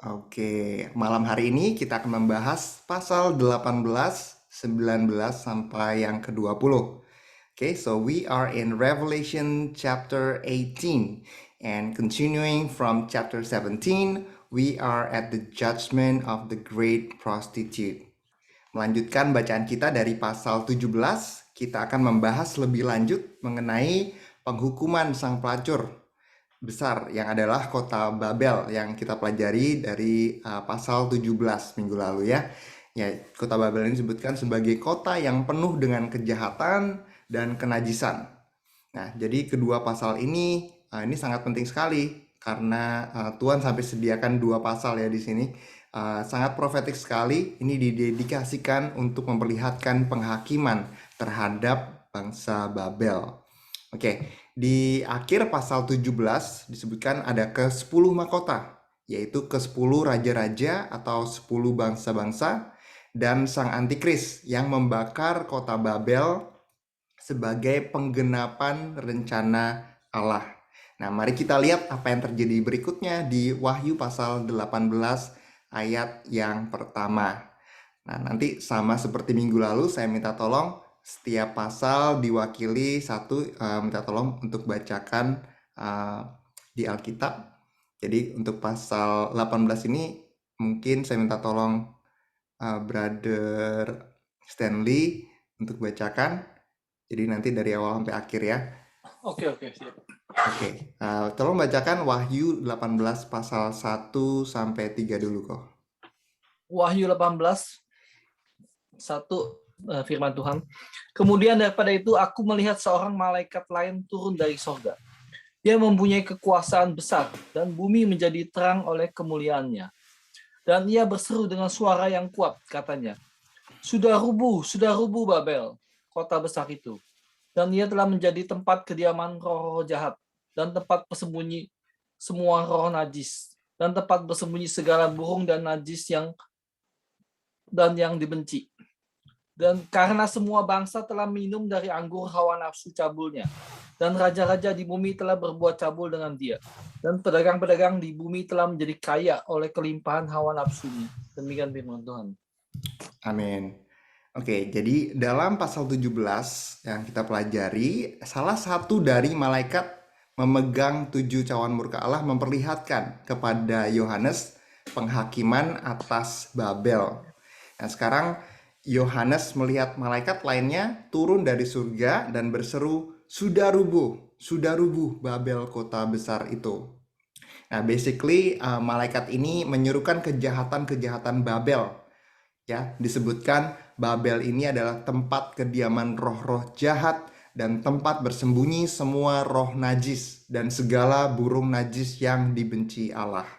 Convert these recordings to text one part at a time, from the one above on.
Oke, malam hari ini kita akan membahas pasal 18, 19 sampai yang ke-20. Okay, so we are in Revelation chapter 18 and continuing from chapter 17, we are at the judgment of the great prostitute. Melanjutkan bacaan kita dari pasal 17, kita akan membahas lebih lanjut mengenai penghukuman sang pelacur besar yang adalah kota Babel yang kita pelajari dari pasal 17 minggu lalu ya. Ya, kota Babel ini disebutkan sebagai kota yang penuh dengan kejahatan dan kenajisan. Nah, jadi kedua pasal ini sangat penting sekali karena Tuhan sampai sediakan dua pasal ya di sini. Sangat profetik sekali. Ini didedikasikan untuk memperlihatkan penghakiman terhadap bangsa Babel. Oke, di akhir pasal 17 disebutkan ada ke-10 mahkota, yaitu ke-10 raja-raja atau 10 bangsa-bangsa dan sang antikris yang membakar kota Babel sebagai penggenapan rencana Allah. Nah, mari kita lihat apa yang terjadi berikutnya di Wahyu pasal 18 ayat yang pertama. Nah, nanti sama seperti minggu lalu saya minta tolong setiap pasal diwakili satu, minta tolong untuk bacakan di Alkitab. Jadi untuk pasal 18 ini mungkin saya minta tolong Brother Stanley untuk bacakan. Jadi nanti dari awal sampai akhir ya. Oke, siap. Oke, tolong bacakan Wahyu 18 pasal 1 sampai 3 dulu kok. Wahyu 18, 1 firman Tuhan. Kemudian daripada itu aku melihat seorang malaikat lain turun dari sorga. Dia mempunyai kekuasaan besar dan bumi menjadi terang oleh kemuliaannya. Dan ia berseru dengan suara yang kuat, katanya, sudah rubuh Babel, kota besar itu. Dan ia telah menjadi tempat kediaman roh-roh jahat dan tempat bersembunyi semua roh najis dan tempat bersembunyi segala burung dan najis yang dibenci. Dan karena semua bangsa telah minum dari anggur hawa nafsu cabulnya, dan raja-raja di bumi telah berbuat cabul dengan dia, dan pedagang-pedagang di bumi telah menjadi kaya oleh kelimpahan hawa nafsunya. Demikian firman Tuhan. Amin. Oke, jadi dalam pasal 17 yang kita pelajari, salah satu dari malaikat memegang 7 cawan murka Allah memperlihatkan kepada Yohanes penghakiman atas Babel. Nah, sekarang Yohanes melihat malaikat lainnya turun dari surga dan berseru, sudah rubuh Babel kota besar itu. Nah, basically malaikat ini menyerukan kejahatan-kejahatan Babel. Ya, disebutkan Babel ini adalah tempat kediaman roh-roh jahat dan tempat bersembunyi semua roh najis dan segala burung najis yang dibenci Allah.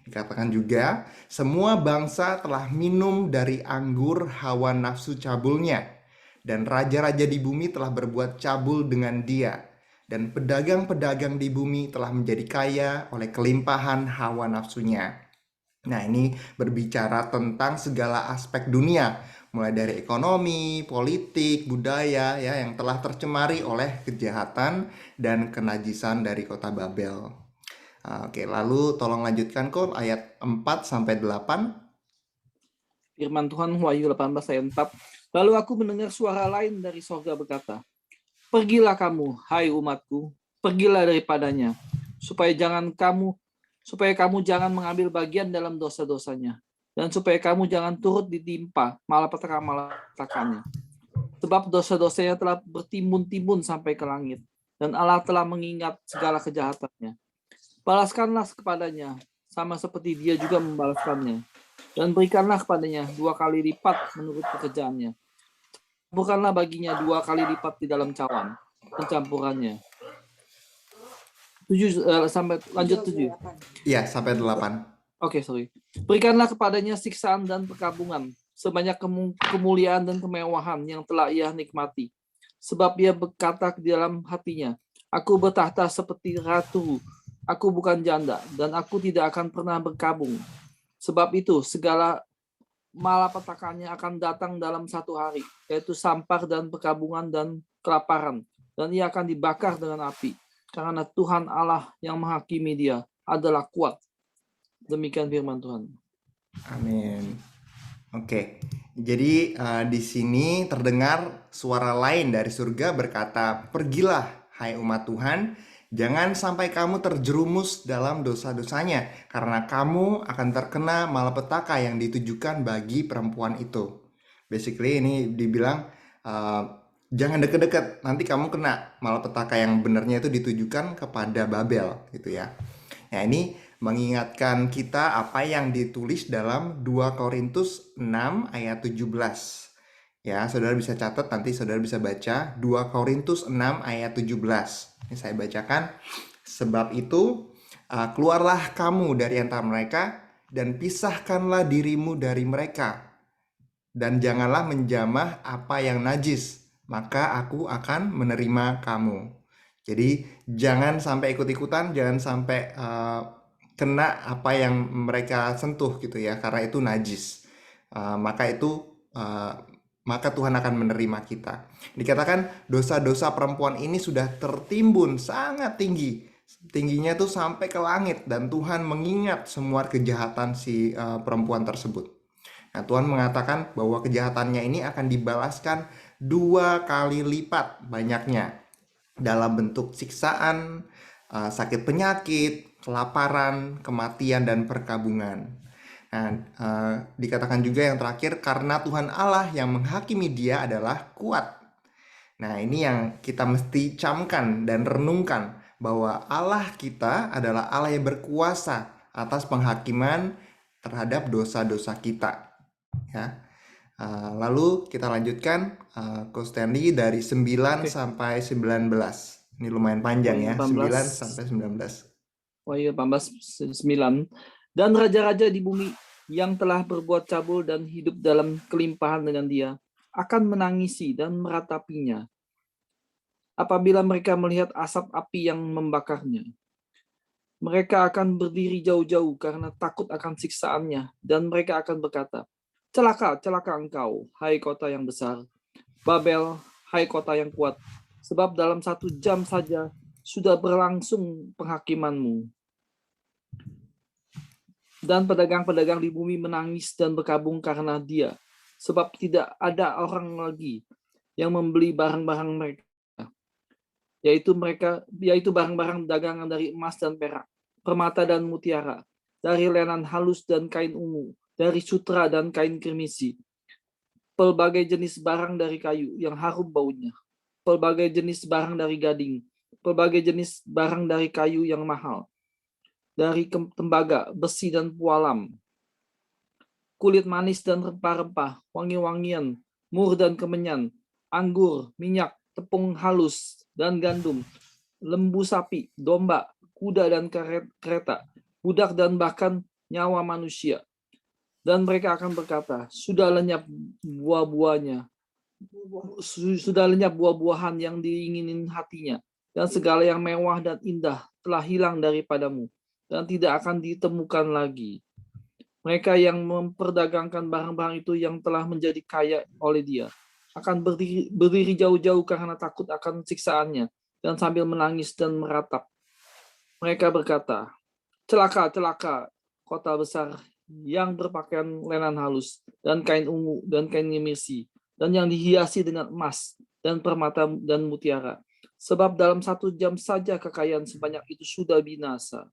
Dikatakan juga, semua bangsa telah minum dari anggur hawa nafsu cabulnya, dan raja-raja di bumi telah berbuat cabul dengan dia, dan pedagang-pedagang di bumi telah menjadi kaya oleh kelimpahan hawa nafsunya. Nah, ini berbicara tentang segala aspek dunia, mulai dari ekonomi, politik, budaya ya yang telah tercemari oleh kejahatan dan kenajisan dari kota Babel. Oke, lalu tolong lanjutkan kok ayat 4 sampai 8. Firman Tuhan Wahyu 18 ayat 4. Lalu aku mendengar suara lain dari sorga berkata, pergilah kamu, hai umatku, pergilah daripadanya, supaya kamu jangan mengambil bagian dalam dosa-dosanya, dan supaya kamu jangan turut ditimpa malapetaka-malapetakannya. Sebab dosa-dosanya telah bertimbun-timbun sampai ke langit, dan Allah telah mengingat segala kejahatannya. Balaskanlah kepadanya, sama seperti dia juga membalaskannya, dan berikanlah kepadanya 2 kali lipat menurut pekerjaannya. Campuranlah baginya 2 kali lipat di dalam cawan pencampurannya. 7 sampai lanjut 7. Iya, sampai 8. Oke, sorry. Berikanlah kepadanya siksaan dan perkabungan, sebanyak kemuliaan dan kemewahan yang telah ia nikmati. Sebab ia berkata di dalam hatinya, aku bertahta seperti ratu, aku bukan janda, dan aku tidak akan pernah berkabung. Sebab itu, segala malapetakannya akan datang dalam 1 hari, yaitu sampar dan perkabungan dan kelaparan, dan ia akan dibakar dengan api, karena Tuhan Allah yang menghakimi dia adalah kuat. Demikian firman Tuhan. Amin. Oke, jadi di sini terdengar suara lain dari surga berkata, "Pergilah, hai umat Tuhan, jangan sampai kamu terjerumus dalam dosa-dosanya, karena kamu akan terkena malapetaka yang ditujukan bagi perempuan itu." Basically ini dibilang, eh, jangan deket-deket, nanti kamu kena malapetaka yang benarnya itu ditujukan kepada Babel, gitu ya. Nah, ini mengingatkan kita apa yang ditulis dalam 2 Korintus 6 ayat 17. Ya, saudara bisa catat, nanti saudara bisa baca 2 Korintus 6 ayat 17. Ini saya bacakan. Sebab itu, keluarlah kamu dari antara mereka dan pisahkanlah dirimu dari mereka. Dan janganlah menjamah apa yang najis, maka aku akan menerima kamu. Jadi jangan sampai ikut-ikutan, jangan sampai kena apa yang mereka sentuh gitu ya, karena itu najis. Maka Tuhan akan menerima kita. Dikatakan dosa-dosa perempuan ini sudah tertimbun sangat tinggi. Tingginya tuh sampai ke langit, dan Tuhan mengingat semua kejahatan si perempuan tersebut. Nah, Tuhan mengatakan bahwa kejahatannya ini akan dibalaskan 2 kali lipat banyaknya dalam bentuk siksaan, sakit penyakit, kelaparan, kematian, dan perkabungan. Nah, dikatakan juga yang terakhir, karena Tuhan Allah yang menghakimi dia adalah kuat. Nah, ini yang kita mesti camkan dan renungkan, bahwa Allah kita adalah Allah yang berkuasa atas penghakiman terhadap dosa-dosa kita. Ya. Lalu kita lanjutkan, Coach Stanley, dari 9 Oke. sampai 19. Ini lumayan panjang ya, 9 sampai 19. Wahyu 18:9. Dan raja-raja di bumi yang telah berbuat cabul dan hidup dalam kelimpahan dengan dia akan menangisi dan meratapinya apabila mereka melihat asap api yang membakarnya. Mereka akan berdiri jauh-jauh karena takut akan siksaannya, dan mereka akan berkata, "Celaka, celaka engkau, hai kota yang besar, Babel, hai kota yang kuat, sebab dalam 1 jam saja sudah berlangsung penghakimanmu." Dan pedagang-pedagang di bumi menangis dan berkabung karena dia, sebab tidak ada orang lagi yang membeli barang-barang mereka, yaitu barang-barang dagangan dari emas dan perak, permata dan mutiara, dari lenan halus dan kain ungu, dari sutra dan kain kirmisi, pelbagai jenis barang dari kayu yang harum baunya, pelbagai jenis barang dari gading, pelbagai jenis barang dari kayu yang mahal, dari tembaga, besi dan pualam, kulit manis dan rempah-rempah, wangi-wangian, mur dan kemenyan, anggur, minyak, tepung halus dan gandum, lembu sapi, domba, kuda dan kereta, budak dan bahkan nyawa manusia. Dan mereka akan berkata, sudah lenyap buah-buahnya, sudah lenyap buah-buahan yang diinginin hatinya, dan segala yang mewah dan indah telah hilang daripadamu, dan tidak akan ditemukan lagi. Mereka yang memperdagangkan barang-barang itu yang telah menjadi kaya oleh dia akan berdiri jauh-jauh karena takut akan siksaannya, dan sambil menangis dan meratap. Mereka berkata, "Celaka, celaka, kota besar yang berpakaian lenan halus, dan kain ungu, dan kain kirmisi, dan yang dihiasi dengan emas, dan permata dan mutiara. Sebab dalam 1 jam saja kekayaan sebanyak itu sudah binasa.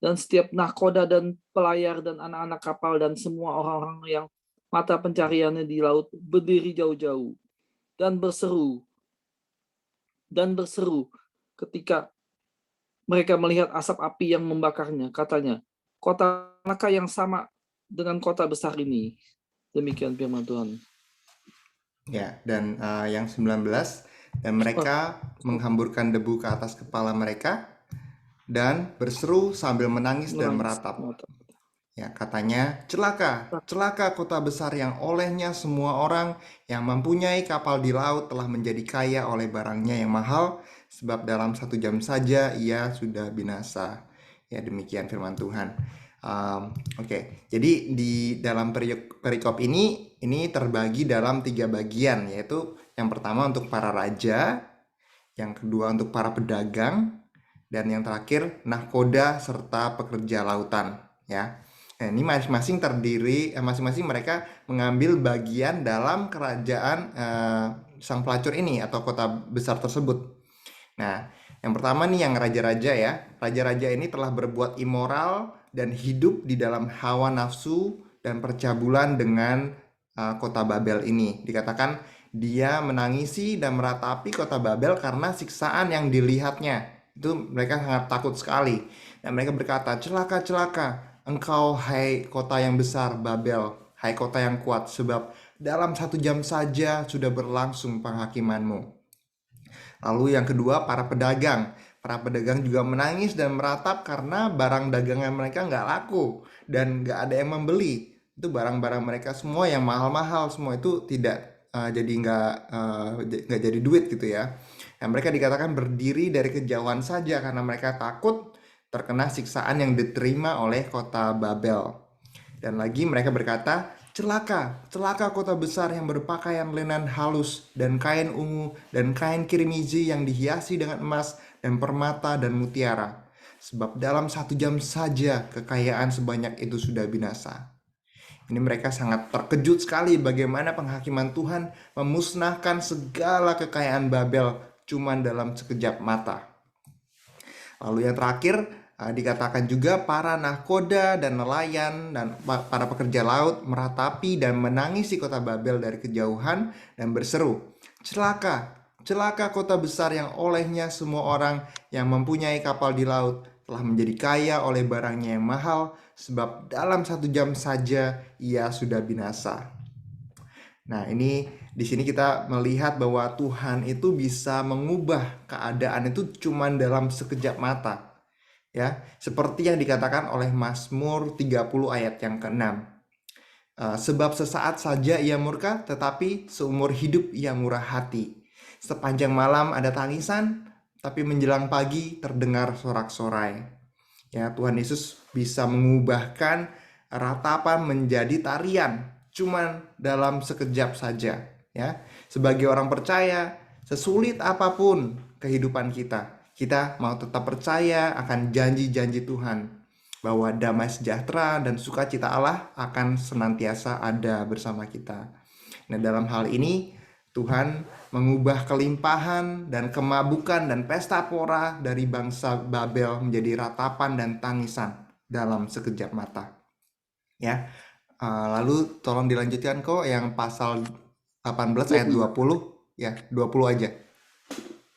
Dan setiap nahkoda dan pelayar dan anak-anak kapal dan semua orang-orang yang mata pencariannya di laut berdiri jauh-jauh dan berseru ketika mereka melihat asap api yang membakarnya. Katanya, kota manakah yang sama dengan kota besar ini?" Demikian firman Tuhan. Ya, dan yang 19, dan mereka menghamburkan debu ke atas kepala mereka dan berseru sambil menangis dan meratap. Ya, katanya, "Celaka, celaka kota besar yang olehnya semua orang yang mempunyai kapal di laut telah menjadi kaya oleh barangnya yang mahal, sebab dalam 1 jam saja ia sudah binasa." Ya, demikian firman Tuhan. Oke, jadi di dalam perikop ini terbagi dalam 3 bagian, yaitu yang pertama untuk para raja, yang kedua untuk para pedagang, dan yang terakhir nahkoda serta pekerja lautan. ya. Nah, ini masing-masing mereka mengambil bagian dalam kerajaan sang pelacur ini atau kota besar tersebut. Nah, yang pertama nih yang raja-raja ya. Raja-raja ini telah berbuat immoral dan hidup di dalam hawa nafsu dan percabulan dengan kota Babel ini. Dikatakan dia menangisi dan meratapi kota Babel karena siksaan yang dilihatnya. Itu mereka sangat takut sekali. Dan mereka berkata, celaka, celaka. Engkau hai kota yang besar Babel, hai kota yang kuat, sebab dalam 1 jam saja sudah berlangsung penghakimanmu. Lalu yang kedua, para pedagang. Para pedagang juga menangis dan meratap karena barang dagangan mereka nggak laku dan nggak ada yang membeli. Itu barang-barang mereka semua yang mahal-mahal, semua itu tidak jadi nggak jadi duit gitu ya. Nah, mereka dikatakan berdiri dari kejauhan saja karena mereka takut terkena siksaan yang diterima oleh kota Babel. Dan lagi mereka berkata, celaka, celaka kota besar yang berpakaian lenan halus dan kain ungu dan kain kirmizi yang dihiasi dengan emas dan permata dan mutiara. Sebab dalam 1 jam saja kekayaan sebanyak itu sudah binasa. Ini mereka sangat terkejut sekali bagaimana penghakiman Tuhan memusnahkan segala kekayaan Babel cuman dalam sekejap mata. Lalu yang terakhir dikatakan juga para nahkoda dan nelayan dan para pekerja laut meratapi dan menangisi kota Babel dari kejauhan dan berseru, celaka, celaka kota besar yang olehnya semua orang yang mempunyai kapal di laut telah menjadi kaya oleh barangnya yang mahal, sebab dalam 1 jam saja ia sudah binasa. Nah, ini di sini kita melihat bahwa Tuhan itu bisa mengubah keadaan itu cuman dalam sekejap mata. Ya, seperti yang dikatakan oleh Mazmur 30 ayat yang ke-6. Sebab sesaat saja ia murka, tetapi seumur hidup ia murah hati. Sepanjang malam ada tangisan, tapi menjelang pagi terdengar sorak-sorai. Ya, Tuhan Yesus bisa mengubahkan ratapan menjadi tarian cuman dalam sekejap saja, ya. Sebagai orang percaya, sesulit apapun kehidupan kita mau tetap percaya akan janji-janji Tuhan bahwa damai sejahtera dan sukacita Allah akan senantiasa ada bersama kita. Nah, dalam hal ini Tuhan mengubah kelimpahan dan kemabukan dan pesta pora dari bangsa Babel menjadi ratapan dan tangisan dalam sekejap mata. Ya, lalu tolong dilanjutkan kok yang pasal 18 ayat 20. Ya, 20 aja.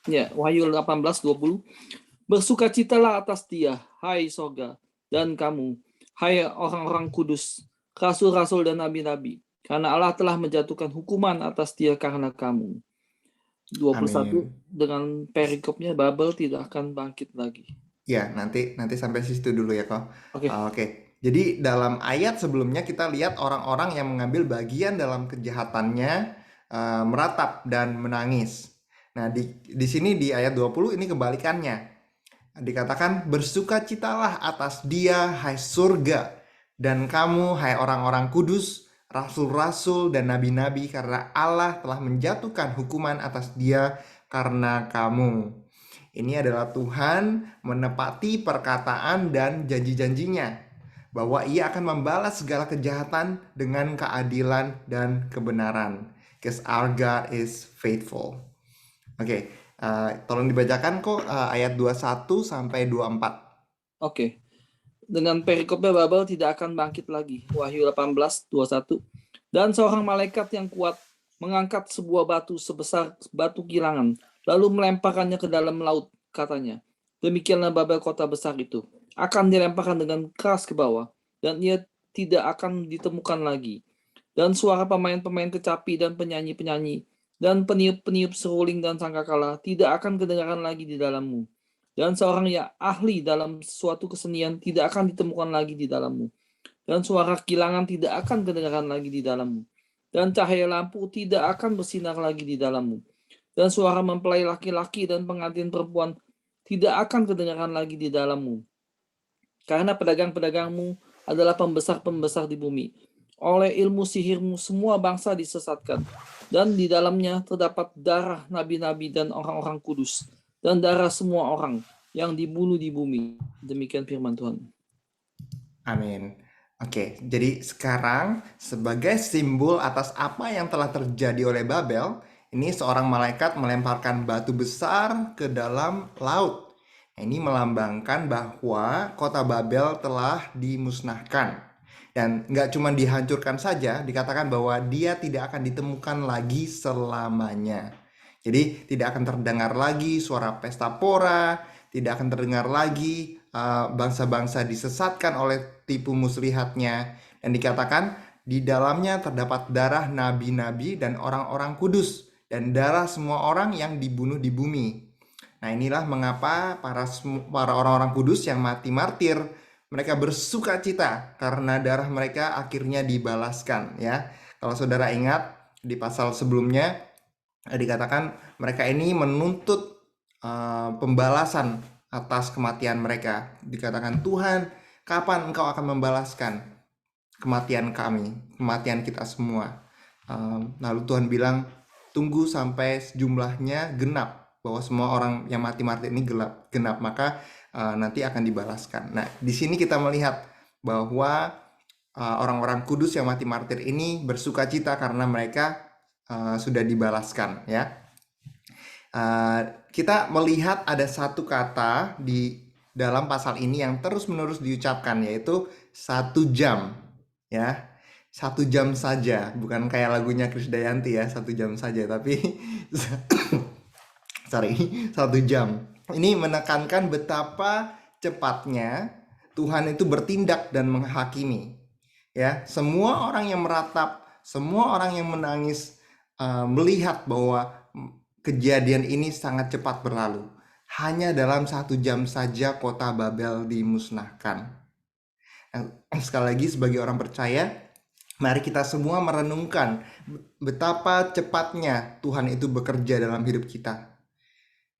Ya, Wahyu 18:20. Bersukacitalah atas dia, hai sorga, dan kamu, hai orang-orang kudus, rasul-rasul dan nabi-nabi, karena Allah telah menjatuhkan hukuman atas dia karena kamu. 21 Amin. dengan perikopnya, Babel tidak akan bangkit lagi. Ya, nanti sampai situ dulu ya kok. Oke. Oke. Jadi dalam ayat sebelumnya kita lihat orang-orang yang mengambil bagian dalam kejahatannya meratap dan menangis. Nah, di sini di ayat 20 ini kebalikannya. Dikatakan bersukacitalah atas dia hai surga dan kamu hai orang-orang kudus, rasul-rasul dan nabi-nabi karena Allah telah menjatuhkan hukuman atas dia karena kamu. Ini adalah Tuhan menepati perkataan dan janji-janjinya bahwa ia akan membalas segala kejahatan dengan keadilan dan kebenaran. Because our God is faithful. Oke, tolong dibacakan kok ayat 21 sampai 24. Oke. Dengan perikopnya, Babel tidak akan bangkit lagi. Wahyu 18:21. Dan seorang malaikat yang kuat mengangkat sebuah batu sebesar batu kilangan, lalu melemparkannya ke dalam laut, katanya. Demikianlah Babel kota besar itu. Akan dilemparkan dengan keras ke bawah, dan ia tidak akan ditemukan lagi. Dan suara pemain-pemain kecapi dan penyanyi-penyanyi, dan peniup-peniup seruling dan sangkakala tidak akan kedengaran lagi di dalammu. Dan seorang yang ahli dalam suatu kesenian tidak akan ditemukan lagi di dalammu. Dan suara kilangan tidak akan kedengaran lagi di dalammu. Dan cahaya lampu tidak akan bersinar lagi di dalammu. Dan suara mempelai laki-laki dan pengantin perempuan tidak akan kedengaran lagi di dalammu. Karena pedagang-pedagangmu adalah pembesar-pembesar di bumi. Oleh ilmu sihirmu semua bangsa disesatkan. Dan di dalamnya terdapat darah nabi-nabi dan orang-orang kudus. Dan darah semua orang yang dibunuh di bumi. Demikian firman Tuhan. Amin. Oke, jadi sekarang sebagai simbol atas apa yang telah terjadi oleh Babel, ini seorang malaikat melemparkan batu besar ke dalam laut. Nah, ini melambangkan bahwa kota Babel telah dimusnahkan. Dan nggak cuma dihancurkan saja, dikatakan bahwa dia tidak akan ditemukan lagi selamanya. Jadi tidak akan terdengar lagi suara pesta pora, tidak akan terdengar lagi bangsa-bangsa disesatkan oleh tipu muslihatnya. Dan dikatakan di dalamnya terdapat darah nabi-nabi dan orang-orang kudus dan darah semua orang yang dibunuh di bumi. Nah, inilah mengapa para orang-orang kudus yang mati martir mereka bersuka cita karena darah mereka akhirnya dibalaskan, ya. Kalau saudara ingat di pasal sebelumnya dikatakan mereka ini menuntut pembalasan atas kematian mereka. Dikatakan, Tuhan, kapan engkau akan membalaskan kematian kami, kematian kita semua? Lalu Tuhan bilang, tunggu sampai jumlahnya genap, bahwa semua orang yang mati martir ini genap, maka nanti akan dibalaskan. Nah, di sini kita melihat bahwa orang-orang kudus yang mati martir ini bersuka cita karena mereka sudah dibalaskan, ya. Kita melihat ada satu kata di dalam pasal ini yang terus-menerus diucapkan, yaitu 1 jam, ya. 1 jam saja, bukan kayak lagunya Krisdayanti ya, 1 jam saja, tapi sorry, 1 jam. Ini menekankan betapa cepatnya Tuhan itu bertindak dan menghakimi. Ya, semua orang yang meratap, semua orang yang menangis melihat bahwa kejadian ini sangat cepat berlalu. Hanya dalam 1 jam saja kota Babel dimusnahkan. Nah, sekali lagi sebagai orang percaya, mari kita semua merenungkan betapa cepatnya Tuhan itu bekerja dalam hidup kita.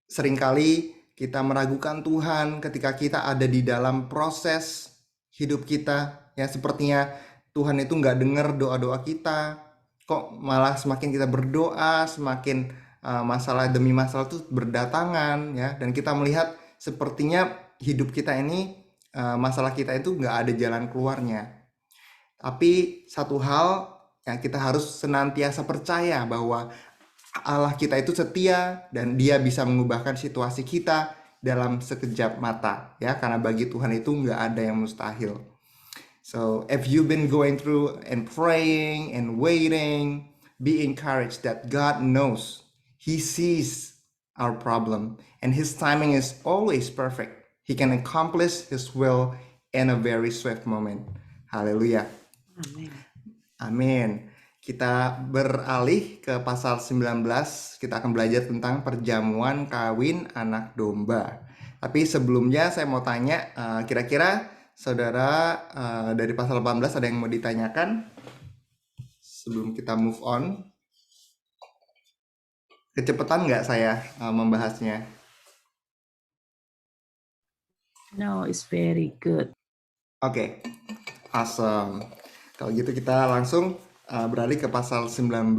Seringkali kita meragukan Tuhan ketika kita ada di dalam proses hidup kita. Ya, sepertinya Tuhan itu nggak dengar doa-doa kita. Kok malah semakin kita berdoa, semakin masalah demi masalah itu berdatangan, ya. Dan kita melihat sepertinya hidup kita ini, masalah kita itu nggak ada jalan keluarnya. Tapi satu hal yang kita harus senantiasa percaya bahwa Allah kita itu setia dan dia bisa mengubahkan situasi kita dalam sekejap mata, ya, karena bagi Tuhan itu nggak ada yang mustahil. So if you've been going through and praying and waiting, be encouraged that God knows. He sees our problem and his timing is always perfect. He can accomplish his will in a very swift moment. Haleluya. Amin. Amin. Kita beralih ke pasal 19. Kita akan belajar tentang perjamuan kawin anak domba. Tapi sebelumnya saya mau tanya, kira-kira saudara dari pasal 18 ada yang mau ditanyakan sebelum kita move on? Kecepatan nggak saya membahasnya? No, it's very good. Oke, awesome. Kalau gitu kita langsung beralih ke pasal 19.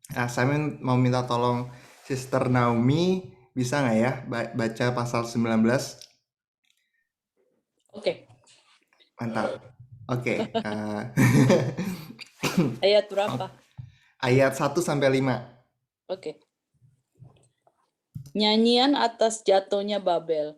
Saya mau minta tolong Sister Naomi, bisa nggak ya baca pasal 19? Oke. Mantap. Oke. Ayat berapa? Ayat 1 sampai 5. Oke. Nyanyian atas jatuhnya Babel.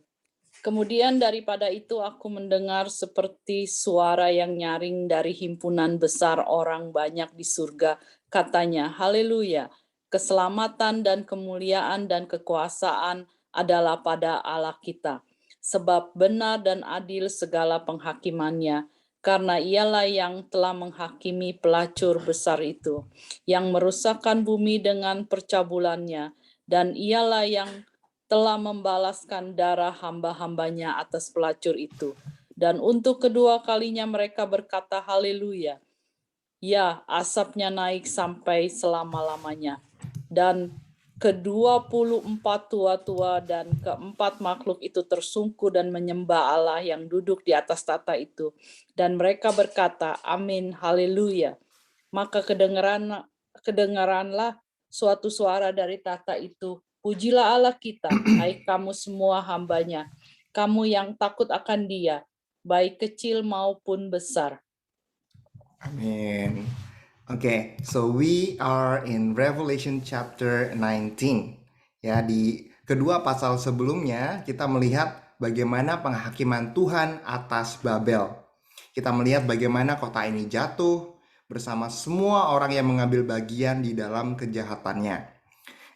Kemudian daripada itu aku mendengar seperti suara yang nyaring dari himpunan besar orang banyak di surga. Katanya, haleluya, keselamatan dan kemuliaan dan kekuasaan adalah pada Allah kita. Sebab benar dan adil segala penghakimannya, karena ialah yang telah menghakimi pelacur besar itu, yang merusakkan bumi dengan percabulannya, dan ialah yang telah membalaskan darah hamba-hambanya atas pelacur itu. Dan untuk kedua kalinya mereka berkata haleluya. Ya, asapnya naik sampai selama-lamanya. Dan ke-24 tua-tua dan keempat makhluk itu tersungkur dan menyembah Allah yang duduk di atas tata itu. Dan mereka berkata, amin, haleluya. Maka kedengaranlah suatu suara dari tata itu. Pujilah Allah kita, hai kamu semua hambanya, kamu yang takut akan Dia, baik kecil maupun besar. Amin. Oke, so we are in Revelation chapter 19. Ya, di kedua pasal sebelumnya kita melihat bagaimana penghakiman Tuhan atas Babel. Kita melihat bagaimana kota ini jatuh bersama semua orang yang mengambil bagian di dalam kejahatannya.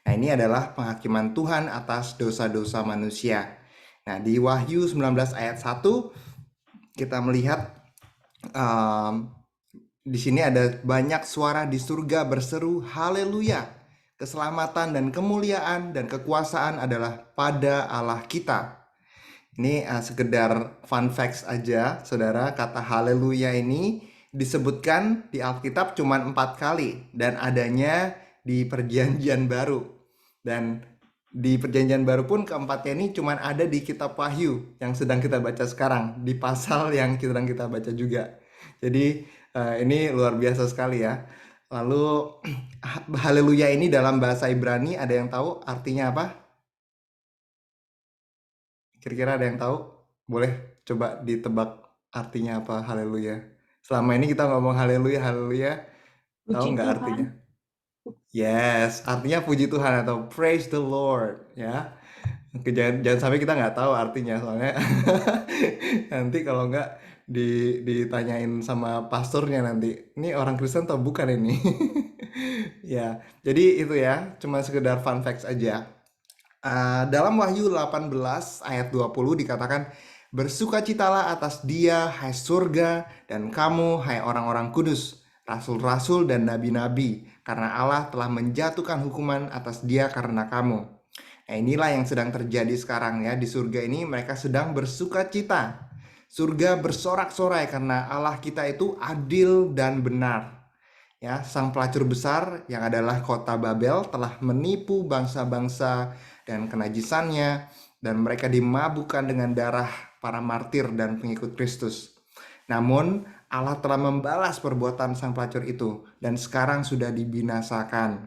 Nah, ini adalah penghakiman Tuhan atas dosa-dosa manusia. Nah, di Wahyu 19 ayat 1 kita melihat di sini ada banyak suara di surga berseru haleluya. Keselamatan dan kemuliaan dan kekuasaan adalah pada Allah kita. Ini sekedar fun facts aja, saudara. Kata haleluya ini disebutkan di Alkitab cuma 4 kali dan adanya di Perjanjian Baru. Dan di Perjanjian Baru pun keempatnya ini cuma ada di Kitab Wahyu yang sedang kita baca sekarang, di pasal yang sedang kita baca juga. Jadi ini luar biasa sekali ya. Lalu haleluya ini dalam bahasa Ibrani ada yang tahu artinya apa? Kira-kira ada yang tahu? Boleh coba ditebak artinya apa haleluya? Selama ini kita ngomong haleluya, haleluya, tahu Puji nggak Tuhan. artinya? Yes, artinya puji Tuhan atau praise the Lord ya. Jangan sampai kita nggak tahu artinya, soalnya nanti kalau nggak ditanyain sama pastornya nanti, ini orang Kristen atau bukan ini? Ya, jadi itu ya, cuma sekedar fun facts aja. Dalam Wahyu 18 ayat 20 dikatakan, bersukacitalah atas dia, hai surga, dan kamu, hai orang-orang kudus, rasul-rasul dan nabi-nabi, karena Allah telah menjatuhkan hukuman atas dia karena kamu. Nah, inilah yang sedang terjadi sekarang ya. Di surga ini mereka sedang bersukacita. Surga bersorak-sorai karena Allah kita itu adil dan benar. Ya, sang pelacur besar yang adalah kota Babel telah menipu bangsa-bangsa dan kenajisannya, dan mereka dimabukkan dengan darah para martir dan pengikut Kristus. Namun Allah telah membalas perbuatan sang pelacur itu dan sekarang sudah dibinasakan.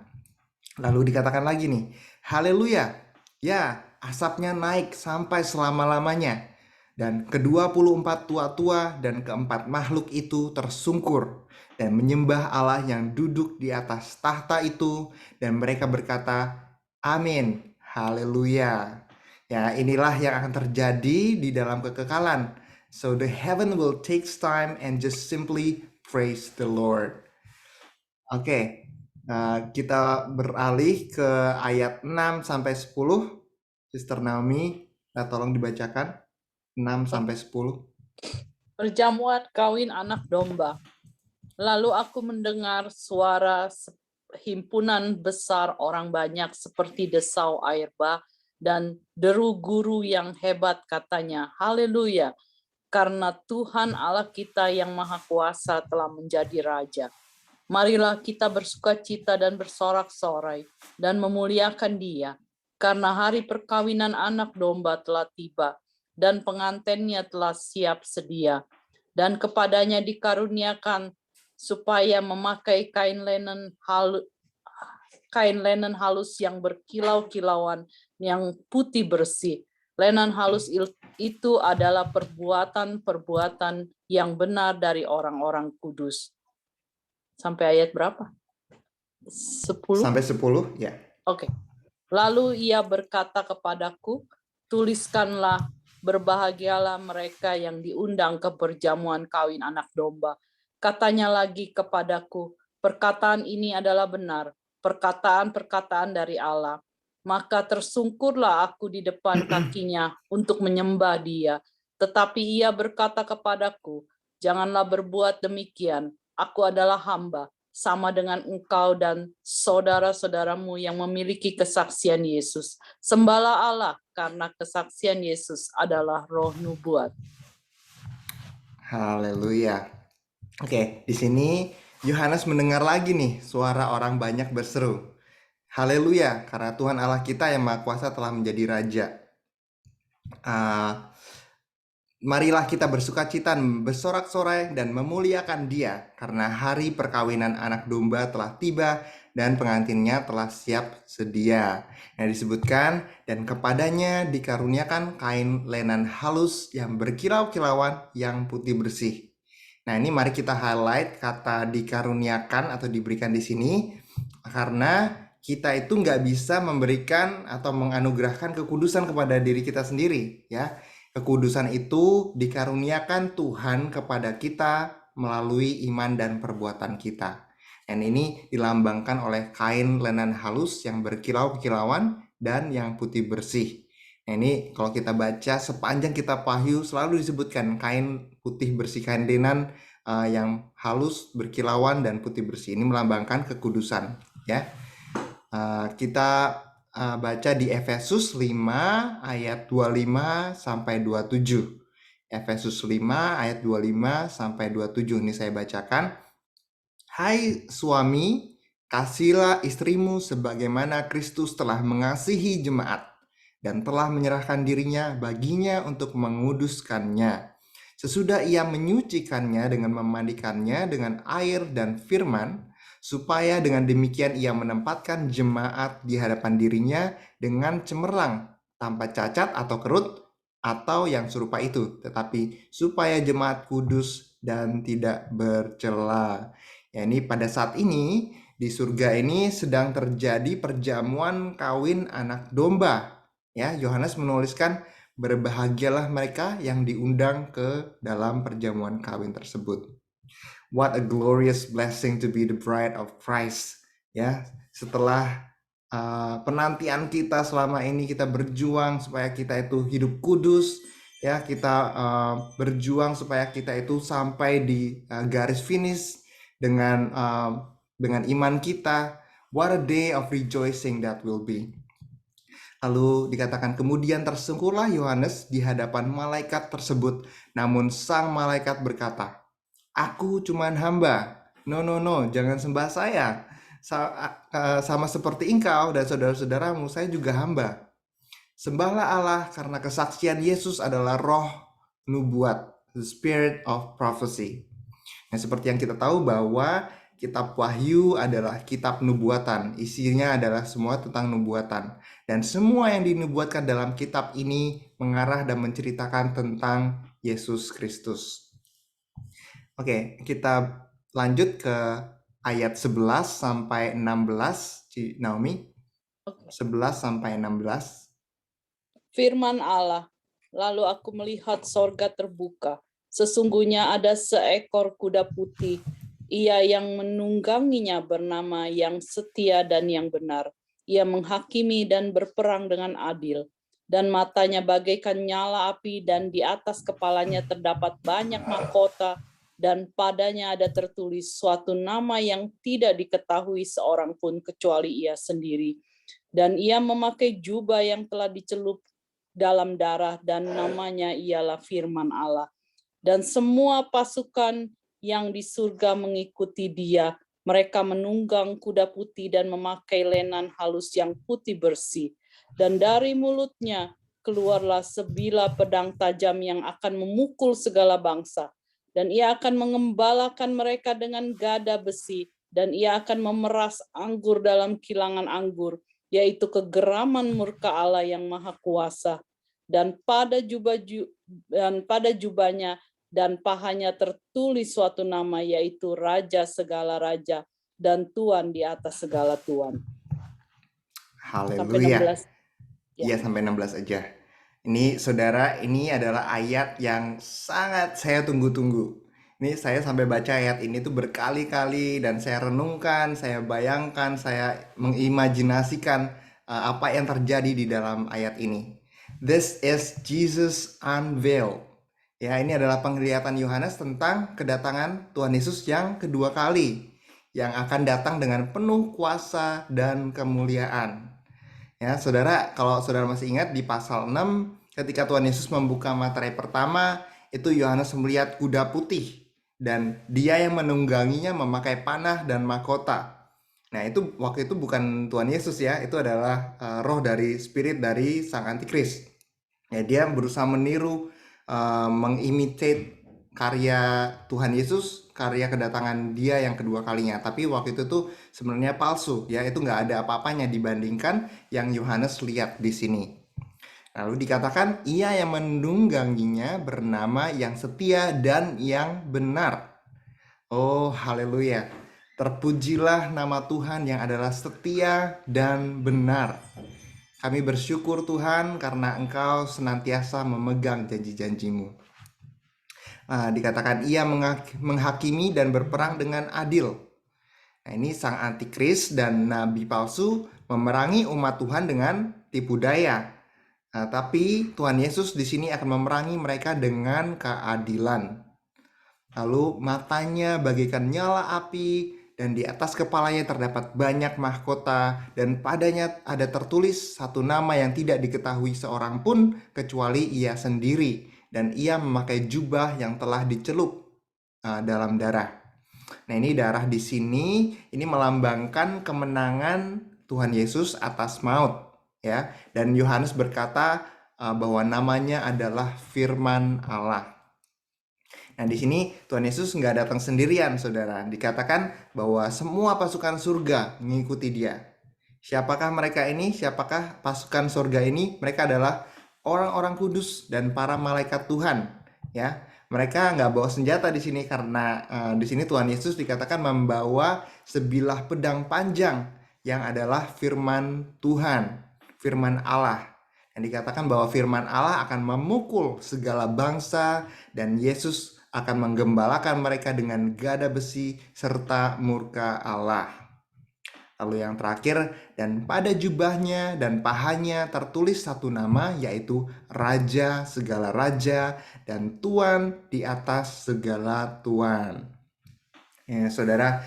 Lalu dikatakan lagi nih, haleluya, ya asapnya naik sampai selama-lamanya. Dan ke-24 tua-tua dan keempat makhluk itu tersungkur dan menyembah Allah yang duduk di atas tahta itu, dan mereka berkata, amin, haleluya. Ya, inilah yang akan terjadi di dalam kekekalan. So the heaven will take time and just simply praise the Lord. Oke, kita beralih ke ayat 6 sampai 10. Sister Naomi, tolong dibacakan 6 sampai 10. Perjamuan kawin anak domba. Lalu aku mendengar suara himpunan besar orang banyak seperti desau air bah dan deru guru yang hebat, katanya, haleluya, karena Tuhan Allah kita yang maha kuasa telah menjadi raja. Marilah kita bersukacita dan bersorak-sorai dan memuliakan dia, karena hari perkawinan anak domba telah tiba dan pengantennya telah siap sedia, dan kepadanya dikaruniakan supaya memakai kain linen halus yang berkilau-kilauan, yang putih bersih. Linen halus itu adalah perbuatan-perbuatan yang benar dari orang-orang kudus. Sampai ayat berapa? 10? Sampai 10, ya. Oke. Lalu ia berkata kepadaku, tuliskanlah, berbahagialah mereka yang diundang ke perjamuan kawin anak domba. Katanya lagi kepadaku, perkataan ini adalah benar, perkataan-perkataan dari Allah. Maka tersungkurlah aku di depan kakinya untuk menyembah dia. Tetapi ia berkata kepadaku, janganlah berbuat demikian, aku adalah hamba, sama dengan engkau dan saudara-saudaramu yang memiliki kesaksian Yesus. Sembahlah Allah, karena kesaksian Yesus adalah roh nubuat. Haleluya. Oke, di sini Yohanes mendengar lagi nih suara orang banyak berseru, haleluya, karena Tuhan Allah kita yang Maha Kuasa telah menjadi raja. Marilah kita bersukacita, bersorak-sorai, dan memuliakan Dia, karena hari perkawinan anak domba telah tiba, dan pengantinnya telah siap sedia. Nah, disebutkan, dan kepadanya dikaruniakan kain lenan halus yang berkilau-kilauan yang putih bersih. Nah, ini mari kita highlight kata dikaruniakan atau diberikan di sini, karena kita itu nggak bisa memberikan atau menganugerahkan kekudusan kepada diri kita sendiri, ya. Kekudusan itu dikaruniakan Tuhan kepada kita melalui iman dan perbuatan kita. Dan ini dilambangkan oleh kain lenan halus yang berkilau-kilauan dan yang putih bersih. Nah, ini kalau kita baca sepanjang kitab Wahyu selalu disebutkan kain putih bersih, kain lenan yang halus, berkilauan dan putih bersih. Ini melambangkan kekudusan, ya. Kita baca di Efesus 5 ayat 25 sampai 27. Efesus 5 ayat 25 sampai 27. Ini saya bacakan. Hai suami, kasihilah istrimu sebagaimana Kristus telah mengasihi jemaat dan telah menyerahkan dirinya baginya untuk menguduskannya. Sesudah ia menyucikannya dengan memandikannya dengan air dan firman, supaya dengan demikian ia menempatkan jemaat di hadapan dirinya dengan cemerlang, tanpa cacat atau kerut, atau yang serupa itu, tetapi supaya jemaat kudus dan tidak bercela. Ya, ini pada saat ini, di surga ini sedang terjadi perjamuan kawin anak domba. Ya, Yohanes menuliskan, berbahagialah mereka yang diundang ke dalam perjamuan kawin tersebut. What a glorious blessing to be the bride of Christ. Ya, setelah penantian kita selama ini, kita berjuang supaya kita itu hidup kudus, ya, kita berjuang supaya kita itu sampai di garis finish dengan iman kita. What a day of rejoicing that will be. Lalu dikatakan, kemudian tersungkurlah Yohanes di hadapan malaikat tersebut, namun sang malaikat berkata, aku cuman hamba. No, jangan sembah saya. Sama seperti engkau dan saudara-saudaramu, saya juga hamba. Sembahlah Allah, karena kesaksian Yesus adalah roh nubuat, the spirit of prophecy. Nah, seperti yang kita tahu bahwa kitab Wahyu adalah kitab nubuatan. Isinya adalah semua tentang nubuatan. Dan semua yang dinubuatkan dalam kitab ini mengarah dan menceritakan tentang Yesus Kristus. Oke, kita lanjut ke ayat 11 sampai 16, Naomi. 11 sampai 16. Firman Allah, lalu aku melihat sorga terbuka. Sesungguhnya ada seekor kuda putih. Ia yang menungganginya bernama yang setia dan yang benar. Ia menghakimi dan berperang dengan adil. Dan matanya bagaikan nyala api, dan di atas kepalanya terdapat banyak mahkota, dan padanya ada tertulis suatu nama yang tidak diketahui seorang pun kecuali ia sendiri. Dan ia memakai jubah yang telah dicelup dalam darah, dan namanya ialah Firman Allah. Dan semua pasukan yang di surga mengikuti dia. Mereka menunggang kuda putih dan memakai lenan halus yang putih bersih. Dan dari mulutnya keluarlah sebilah pedang tajam yang akan memukul segala bangsa. Dan ia akan mengembalakan mereka dengan gada besi, dan ia akan memeras anggur dalam kilangan anggur, yaitu kegeraman murka Allah yang maha kuasa. Dan pada jubahnya dan pahanya tertulis suatu nama, yaitu Raja segala raja dan Tuan di atas segala tuan. Haleluya. Ya. Iya, sampai 16 aja. Ini saudara, ini adalah ayat yang sangat saya tunggu-tunggu. Ini saya sampai baca ayat ini tuh berkali-kali dan saya renungkan, saya bayangkan, saya mengimajinasikan apa yang terjadi di dalam ayat ini. This is Jesus unveiled. Ya, ini adalah penglihatan Yohanes tentang kedatangan Tuhan Yesus yang kedua kali, yang akan datang dengan penuh kuasa dan kemuliaan. Ya, saudara, kalau saudara masih ingat di pasal 6, ketika Tuhan Yesus membuka materai pertama, itu Yohanes melihat kuda putih, dan dia yang menungganginya memakai panah dan mahkota. Nah, itu waktu itu bukan Tuhan Yesus ya, itu adalah roh dari spirit dari sang antikris. Ya, dia berusaha meniru mengimitate karya Tuhan Yesus, karya kedatangan Dia yang kedua kalinya. Tapi waktu itu tuh sebenarnya palsu, ya, itu nggak ada apa-apanya dibandingkan yang Yohanes lihat di sini. Lalu dikatakan ia yang menungganginya bernama yang setia dan yang benar. Oh, haleluya. Terpujilah nama Tuhan yang adalah setia dan benar. Kami bersyukur Tuhan karena Engkau senantiasa memegang janji-janjimu. Dikatakan ia menghakimi dan berperang dengan adil. Nah, ini sang antikris dan nabi palsu memerangi umat Tuhan dengan tipu daya. Tapi Tuhan Yesus di sini akan memerangi mereka dengan keadilan. Lalu matanya bagaikan nyala api, dan di atas kepalanya terdapat banyak mahkota, dan padanya ada tertulis satu nama yang tidak diketahui seorang pun kecuali ia sendiri, dan ia memakai jubah yang telah dicelup dalam darah. Nah, ini darah di sini ini melambangkan kemenangan Tuhan Yesus atas maut, ya. Dan Yohanes berkata bahwa namanya adalah Firman Allah. Nah, di sini Tuhan Yesus nggak datang sendirian, saudara. Dikatakan bahwa semua pasukan surga mengikuti Dia. Siapakah mereka ini? Siapakah pasukan surga ini? Mereka adalah orang-orang kudus dan para malaikat Tuhan. Ya, mereka nggak bawa senjata di sini karena di sini Tuhan Yesus dikatakan membawa sebilah pedang panjang yang adalah firman Tuhan, firman Allah. Yang dikatakan bahwa firman Allah akan memukul segala bangsa dan Yesus akan menggembalakan mereka dengan gada besi serta murka Allah. Lalu yang terakhir, dan pada jubahnya dan pahanya tertulis satu nama, yaitu Raja segala raja dan Tuan di atas segala tuan. Ya, saudara,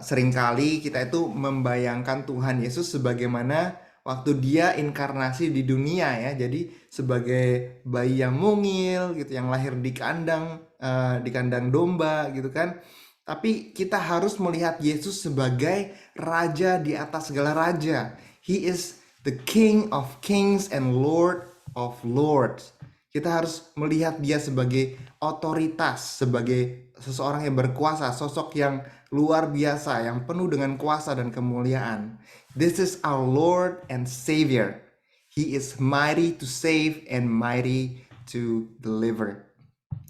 seringkali kita itu membayangkan Tuhan Yesus sebagaimana waktu Dia inkarnasi di dunia, ya. Jadi sebagai bayi yang mungil gitu, yang lahir di kandang domba gitu kan. Tapi kita harus melihat Yesus sebagai raja di atas segala raja. He is the King of Kings and Lord of Lords. Kita harus melihat Dia sebagai otoritas, sebagai seseorang yang berkuasa, sosok yang luar biasa, yang penuh dengan kuasa dan kemuliaan. This is our Lord and Savior. He is mighty to save and mighty to deliver.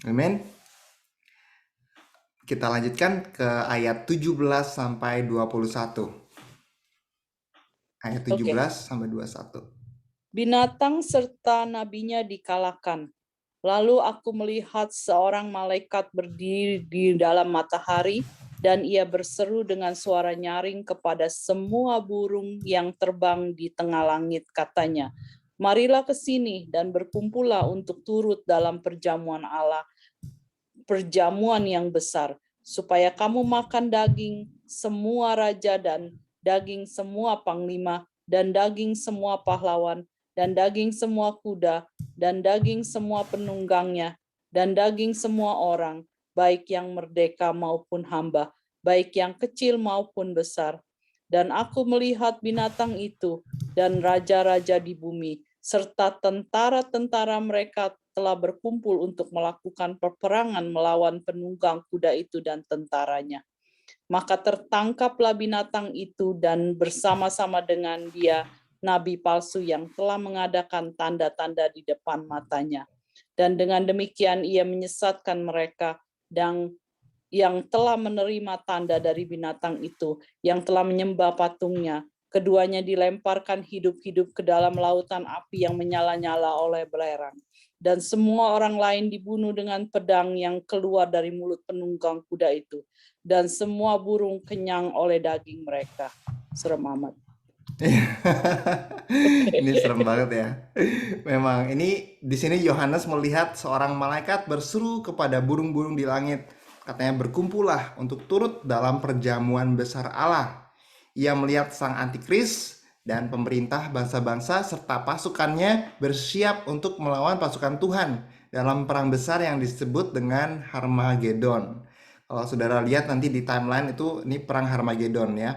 Amen. Kita lanjutkan ke ayat 17 sampai 21. Ayat 17 sampai 21. Binatang serta nabinya dikalahkan. Lalu aku melihat seorang malaikat berdiri di dalam matahari, dan ia berseru dengan suara nyaring kepada semua burung yang terbang di tengah langit, katanya, marilah ke sini dan berkumpullah untuk turut dalam perjamuan Allah, perjamuan yang besar, supaya kamu makan daging semua raja dan daging semua panglima dan daging semua pahlawan dan daging semua kuda dan daging semua penunggangnya dan daging semua orang, baik yang merdeka maupun hamba, baik yang kecil maupun besar. Dan aku melihat binatang itu dan raja-raja di bumi, serta tentara-tentara mereka telah berkumpul untuk melakukan peperangan melawan penunggang kuda itu dan tentaranya. Maka tertangkaplah binatang itu dan bersama-sama dengan dia nabi palsu yang telah mengadakan tanda-tanda di depan matanya. Dan dengan demikian ia menyesatkan mereka dan yang telah menerima tanda dari binatang itu, yang telah menyembah patungnya. Keduanya dilemparkan hidup-hidup ke dalam lautan api yang menyala-nyala oleh belerang. Dan semua orang lain dibunuh dengan pedang yang keluar dari mulut penunggang kuda itu. Dan semua burung kenyang oleh daging mereka. Serem amat. Ini serem banget ya. Memang ini di sini Yohanes melihat seorang malaikat berseru kepada burung-burung di langit. Katanya berkumpullah untuk turut dalam perjamuan besar Allah. Ia melihat sang antikris dan pemerintah bangsa-bangsa serta pasukannya bersiap untuk melawan pasukan Tuhan dalam perang besar yang disebut dengan Harmagedon. Kalau saudara lihat nanti di timeline itu ini perang Harmagedon ya.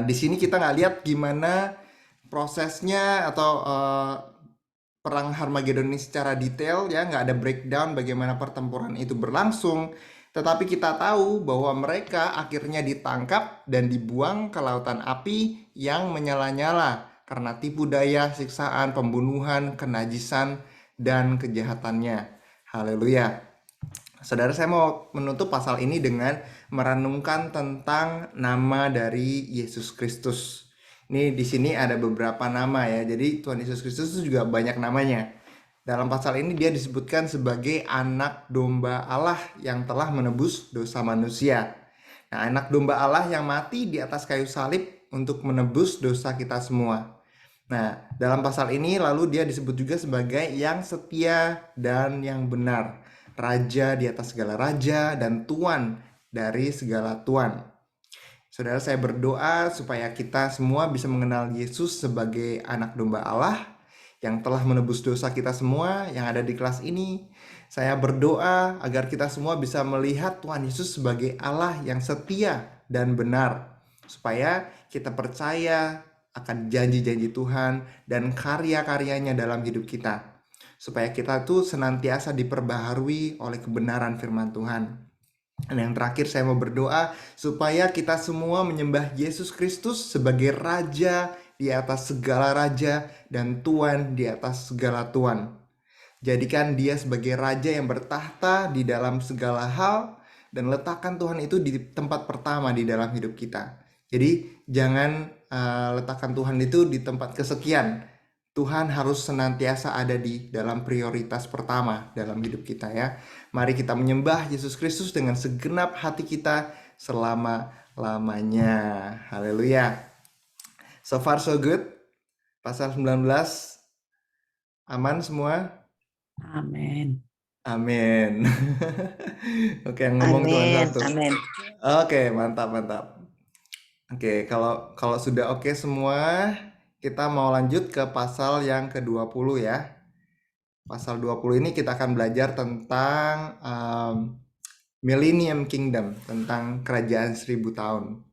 Di sini kita nggak lihat gimana prosesnya atau perang Harmagedon ini secara detail ya, nggak ada breakdown bagaimana pertempuran itu berlangsung. Tetapi kita tahu bahwa mereka akhirnya ditangkap dan dibuang ke lautan api yang menyala-nyala karena tipu daya, siksaan, pembunuhan, kenajisan, dan kejahatannya. Haleluya. Saudara, saya mau menutup pasal ini dengan merenungkan tentang nama dari Yesus Kristus. Ini di sini ada beberapa nama ya. Jadi Tuhan Yesus Kristus itu juga banyak namanya. Dalam pasal ini dia disebutkan sebagai anak domba Allah yang telah menebus dosa manusia. Nah, anak domba Allah yang mati di atas kayu salib untuk menebus dosa kita semua. Nah, dalam pasal ini lalu dia disebut juga sebagai yang setia dan yang benar. Raja di atas segala raja dan tuan dari segala tuan. Saudara, saya berdoa supaya kita semua bisa mengenal Yesus sebagai anak domba Allah yang telah menebus dosa kita semua yang ada di kelas ini. Saya berdoa agar kita semua bisa melihat Tuhan Yesus sebagai Allah yang setia dan benar, supaya kita percaya akan janji-janji Tuhan dan karya-karyanya dalam hidup kita, supaya kita tuh senantiasa diperbaharui oleh kebenaran firman Tuhan. Dan yang terakhir saya mau berdoa supaya kita semua menyembah Yesus Kristus sebagai Raja di atas segala raja dan Tuan di atas segala tuan. Jadikan dia sebagai Raja yang bertahta di dalam segala hal dan letakkan Tuhan itu di tempat pertama di dalam hidup kita. Jadi jangan letakkan Tuhan itu di tempat kesekian. Tuhan harus senantiasa ada di dalam prioritas pertama dalam hidup kita ya. Mari kita menyembah Yesus Kristus dengan segenap hati kita selama-lamanya. Haleluya. So far so good. Pasal 19 aman semua? Amin. Amin. Oke, yang ngomong Tuhan Amin, satu. amin. Oke, mantap. Oke, kalau sudah oke semua, kita mau lanjut ke pasal yang ke-20 ya. Pasal 20 ini kita akan belajar tentang Millennium Kingdom, tentang kerajaan 1000 tahun.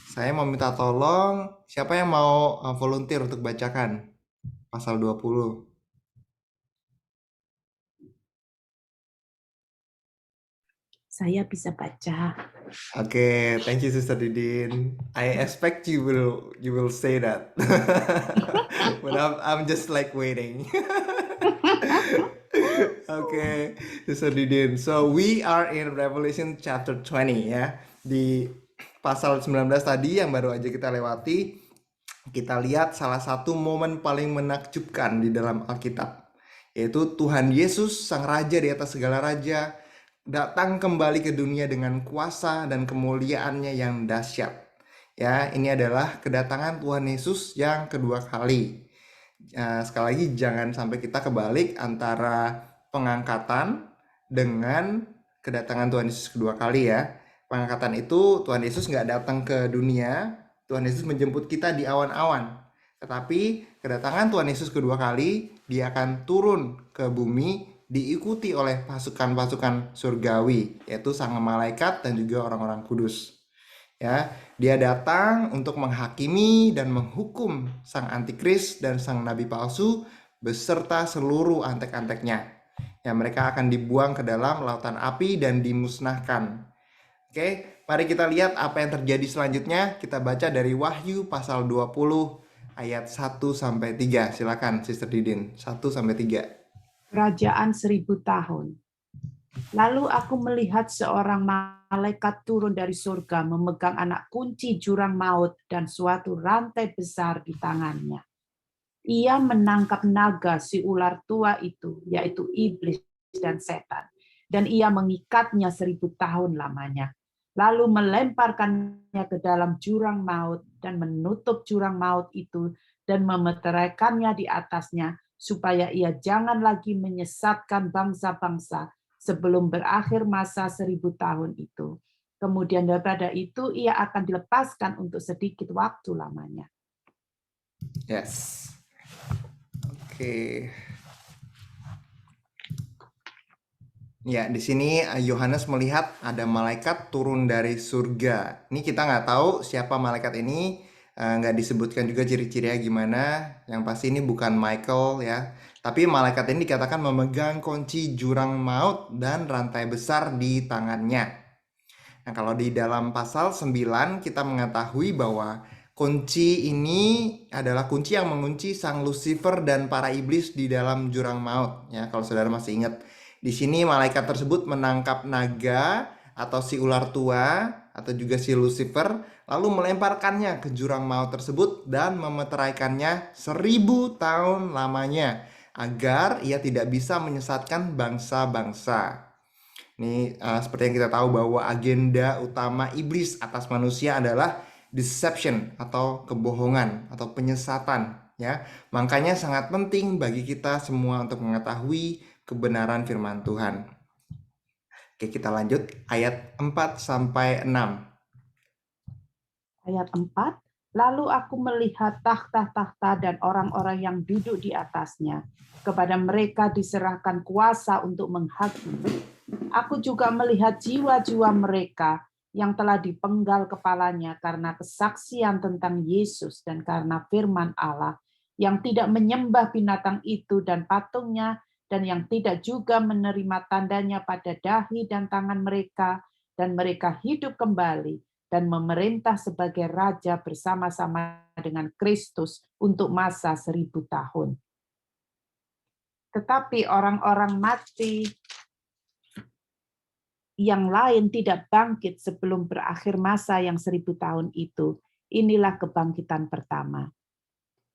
Saya mau minta tolong, siapa yang mau volunteer untuk bacakan pasal 20? Saya bisa baca. Oke, thank you Sister Didin. I expect you will say that. But I'm just like waiting. Oke, Sister Didin. So we are in Revelation chapter 20 ya. Di pasal 19 tadi yang baru aja kita lewati, kita lihat salah satu momen paling menakjubkan di dalam Alkitab, yaitu Tuhan Yesus Sang Raja di atas segala raja datang kembali ke dunia dengan kuasa dan kemuliaannya yang dahsyat. Ya, ini adalah kedatangan Tuhan Yesus yang kedua kali. Sekali lagi jangan sampai kita kebalik antara pengangkatan dengan kedatangan Tuhan Yesus kedua kali ya. Pengangkatan itu Tuhan Yesus nggak datang ke dunia, Tuhan Yesus menjemput kita di awan-awan. Tetapi kedatangan Tuhan Yesus kedua kali, dia akan turun ke bumi diikuti oleh pasukan-pasukan surgawi, yaitu sang malaikat dan juga orang-orang kudus. Ya, dia datang untuk menghakimi dan menghukum sang antikris dan sang nabi palsu beserta seluruh antek-anteknya. Ya, mereka akan dibuang ke dalam lautan api dan dimusnahkan. Oke, mari kita lihat apa yang terjadi selanjutnya. Kita baca dari Wahyu pasal 20 ayat 1 sampai 3. Silakan Sister Didin, 1 sampai 3. Kerajaan 1000 tahun. Lalu aku melihat seorang malaikat turun dari surga memegang anak kunci jurang maut dan suatu rantai besar di tangannya. Ia menangkap naga si ular tua itu, yaitu iblis dan setan, dan ia mengikatnya 1000 tahun lamanya. Lalu melemparkannya ke dalam jurang maut dan menutup jurang maut itu dan memeteraikannya di atasnya, supaya ia jangan lagi menyesatkan bangsa-bangsa sebelum berakhir masa 1000 tahun itu. Kemudian daripada itu ia akan dilepaskan untuk sedikit waktu lamanya. Yes. Oke. Ya, di sini Yohanes melihat ada malaikat turun dari surga. Ini kita nggak tahu siapa malaikat ini. nggak disebutkan juga ciri-cirinya gimana. Yang pasti ini bukan Michael ya. Tapi malaikat ini dikatakan memegang kunci jurang maut dan rantai besar di tangannya. Nah, kalau di dalam pasal 9 kita mengetahui bahwa kunci ini adalah kunci yang mengunci sang Lucifer dan para iblis di dalam jurang maut. Ya, kalau saudara masih ingat, di sini malaikat tersebut menangkap naga atau si ular tua atau juga si Lucifer, lalu melemparkannya ke jurang maut tersebut dan memeteraikannya 1000 tahun lamanya, agar ia tidak bisa menyesatkan bangsa-bangsa. Ini seperti yang kita tahu bahwa agenda utama iblis atas manusia adalah deception atau kebohongan atau penyesatan ya. Makanya sangat penting bagi kita semua untuk mengetahui kebenaran firman Tuhan. Oke, kita lanjut ayat 4 sampai 6. Ayat 4, lalu aku melihat tahta-tahta dan orang-orang yang duduk di atasnya. Kepada mereka diserahkan kuasa untuk menghakimi. Aku juga melihat jiwa-jiwa mereka yang telah dipenggal kepalanya karena kesaksian tentang Yesus dan karena firman Allah, yang tidak menyembah binatang itu dan patungnya, dan yang tidak juga menerima tandanya pada dahi dan tangan mereka, dan mereka hidup kembali dan memerintah sebagai raja bersama-sama dengan Kristus untuk masa 1000 tahun. Tetapi orang-orang mati yang lain tidak bangkit sebelum berakhir masa yang 1000 tahun itu. Inilah kebangkitan pertama.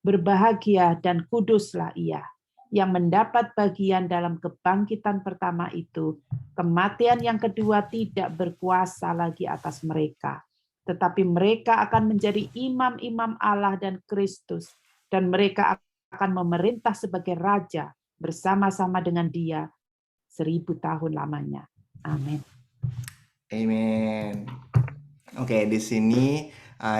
Berbahagia dan kuduslah ia yang mendapat bagian dalam kebangkitan pertama itu. Kematian yang kedua tidak berkuasa lagi atas mereka, tetapi mereka akan menjadi imam-imam Allah dan Kristus, dan mereka akan memerintah sebagai raja bersama-sama dengan Dia 1000 tahun lamanya. Amin. Amen. Oke, di sini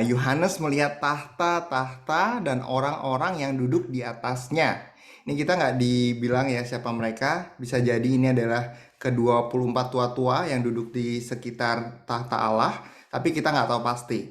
Yohanes melihat tahta-tahta dan orang-orang yang duduk di atasnya. Ini kita nggak dibilang ya siapa mereka. Bisa jadi ini adalah ke-24 tua-tua yang duduk di sekitar tahta Allah, tapi kita nggak tahu pasti.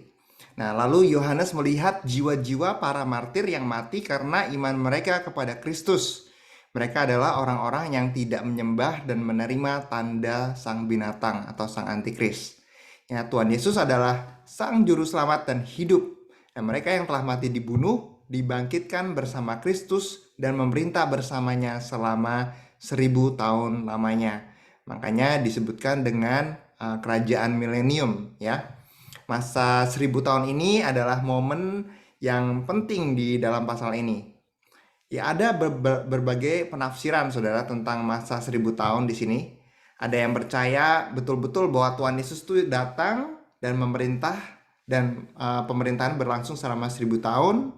Nah, lalu Yohanes melihat jiwa-jiwa para martir yang mati karena iman mereka kepada Kristus. Mereka adalah orang-orang yang tidak menyembah dan menerima tanda sang binatang atau sang antikris. Ya, Tuhan Yesus adalah sang juru selamat dan hidup. Dan mereka yang telah mati dibunuh, dibangkitkan bersama Kristus dan memerintah bersamanya selama 1000 tahun lamanya. Makanya disebutkan dengan kerajaan milenium ya. Masa 1000 tahun ini adalah momen yang penting di dalam pasal ini. Ya, ada berbagai penafsiran saudara tentang masa 1000 tahun di sini. Ada yang percaya betul-betul bahwa Tuhan Yesus itu datang dan memerintah dan pemerintahan berlangsung selama 1000 tahun.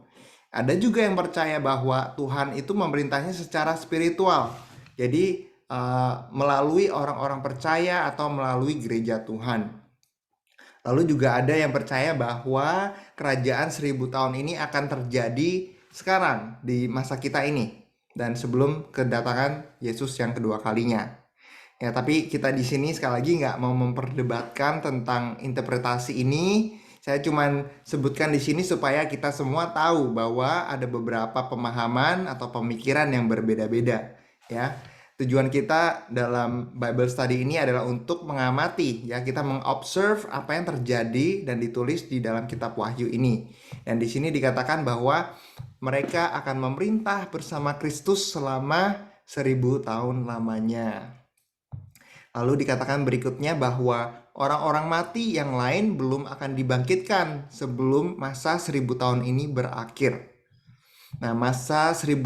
Ada juga yang percaya bahwa Tuhan itu memerintahnya secara spiritual. Jadi melalui orang-orang percaya atau melalui gereja Tuhan. Lalu juga ada yang percaya bahwa kerajaan 1000 tahun ini akan terjadi sekarang di masa kita ini dan sebelum kedatangan Yesus yang kedua kalinya. Ya, tapi kita di sini sekali lagi nggak mau memperdebatkan tentang interpretasi ini. Saya cuman sebutkan di sini supaya kita semua tahu bahwa ada beberapa pemahaman atau pemikiran yang berbeda-beda. Ya, tujuan kita dalam Bible Study ini adalah untuk mengamati, ya, kita mengobserve apa yang terjadi dan ditulis di dalam kitab Wahyu ini. Dan di sini dikatakan bahwa mereka akan memerintah bersama Kristus selama 1000 tahun lamanya. Lalu dikatakan berikutnya bahwa orang-orang mati yang lain belum akan dibangkitkan sebelum masa 1000 tahun ini berakhir. Nah, masa 1000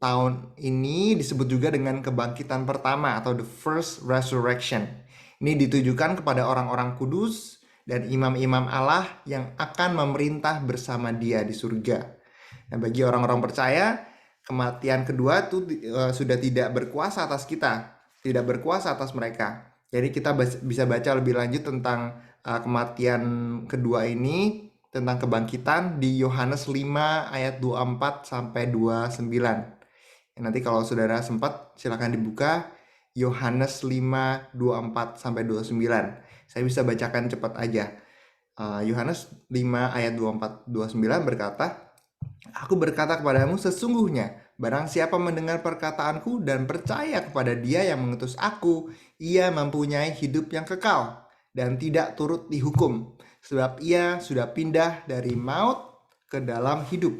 tahun ini disebut juga dengan kebangkitan pertama atau the first resurrection. Ini ditujukan kepada orang-orang kudus dan imam-imam Allah yang akan memerintah bersama Dia di surga. Nah, bagi orang-orang percaya, kematian kedua itu sudah tidak berkuasa atas kita, tidak berkuasa atas mereka. Jadi kita bisa baca lebih lanjut tentang kematian kedua ini, tentang kebangkitan di Yohanes 5 ayat 24 sampai 29. Nanti kalau saudara sempat silakan dibuka Yohanes 5 24 sampai 29. Saya bisa bacakan cepat aja. Yohanes 5 ayat 24-29 berkata, Aku berkata kepadamu sesungguhnya, barang siapa mendengar perkataanku dan percaya kepada Dia yang mengutus aku, ia mempunyai hidup yang kekal dan tidak turut dihukum, sebab ia sudah pindah dari maut ke dalam hidup.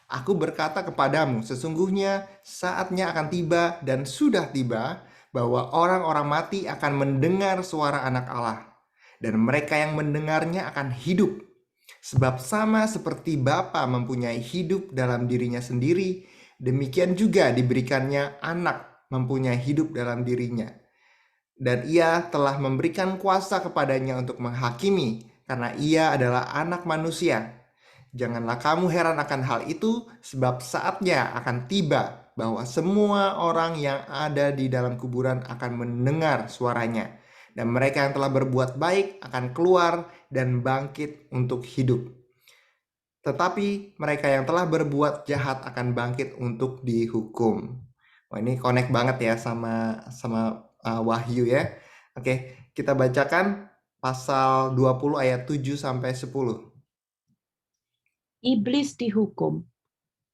Aku berkata kepadamu, sesungguhnya saatnya akan tiba dan sudah tiba bahwa orang-orang mati akan mendengar suara Anak Allah, dan mereka yang mendengarnya akan hidup. Sebab sama seperti Bapa mempunyai hidup dalam dirinya sendiri, demikian juga diberikannya Anak mempunyai hidup dalam dirinya. Dan ia telah memberikan kuasa kepadanya untuk menghakimi, karena ia adalah Anak manusia. Janganlah kamu heran akan hal itu, sebab saatnya akan tiba bahwa semua orang yang ada di dalam kuburan akan mendengar suaranya. Dan mereka yang telah berbuat baik akan keluar dan bangkit untuk hidup. Tetapi mereka yang telah berbuat jahat akan bangkit untuk dihukum. Wah, ini connect banget ya sama Wahyu ya. Oke, kita bacakan pasal 20 ayat 7 sampai 10. Iblis dihukum,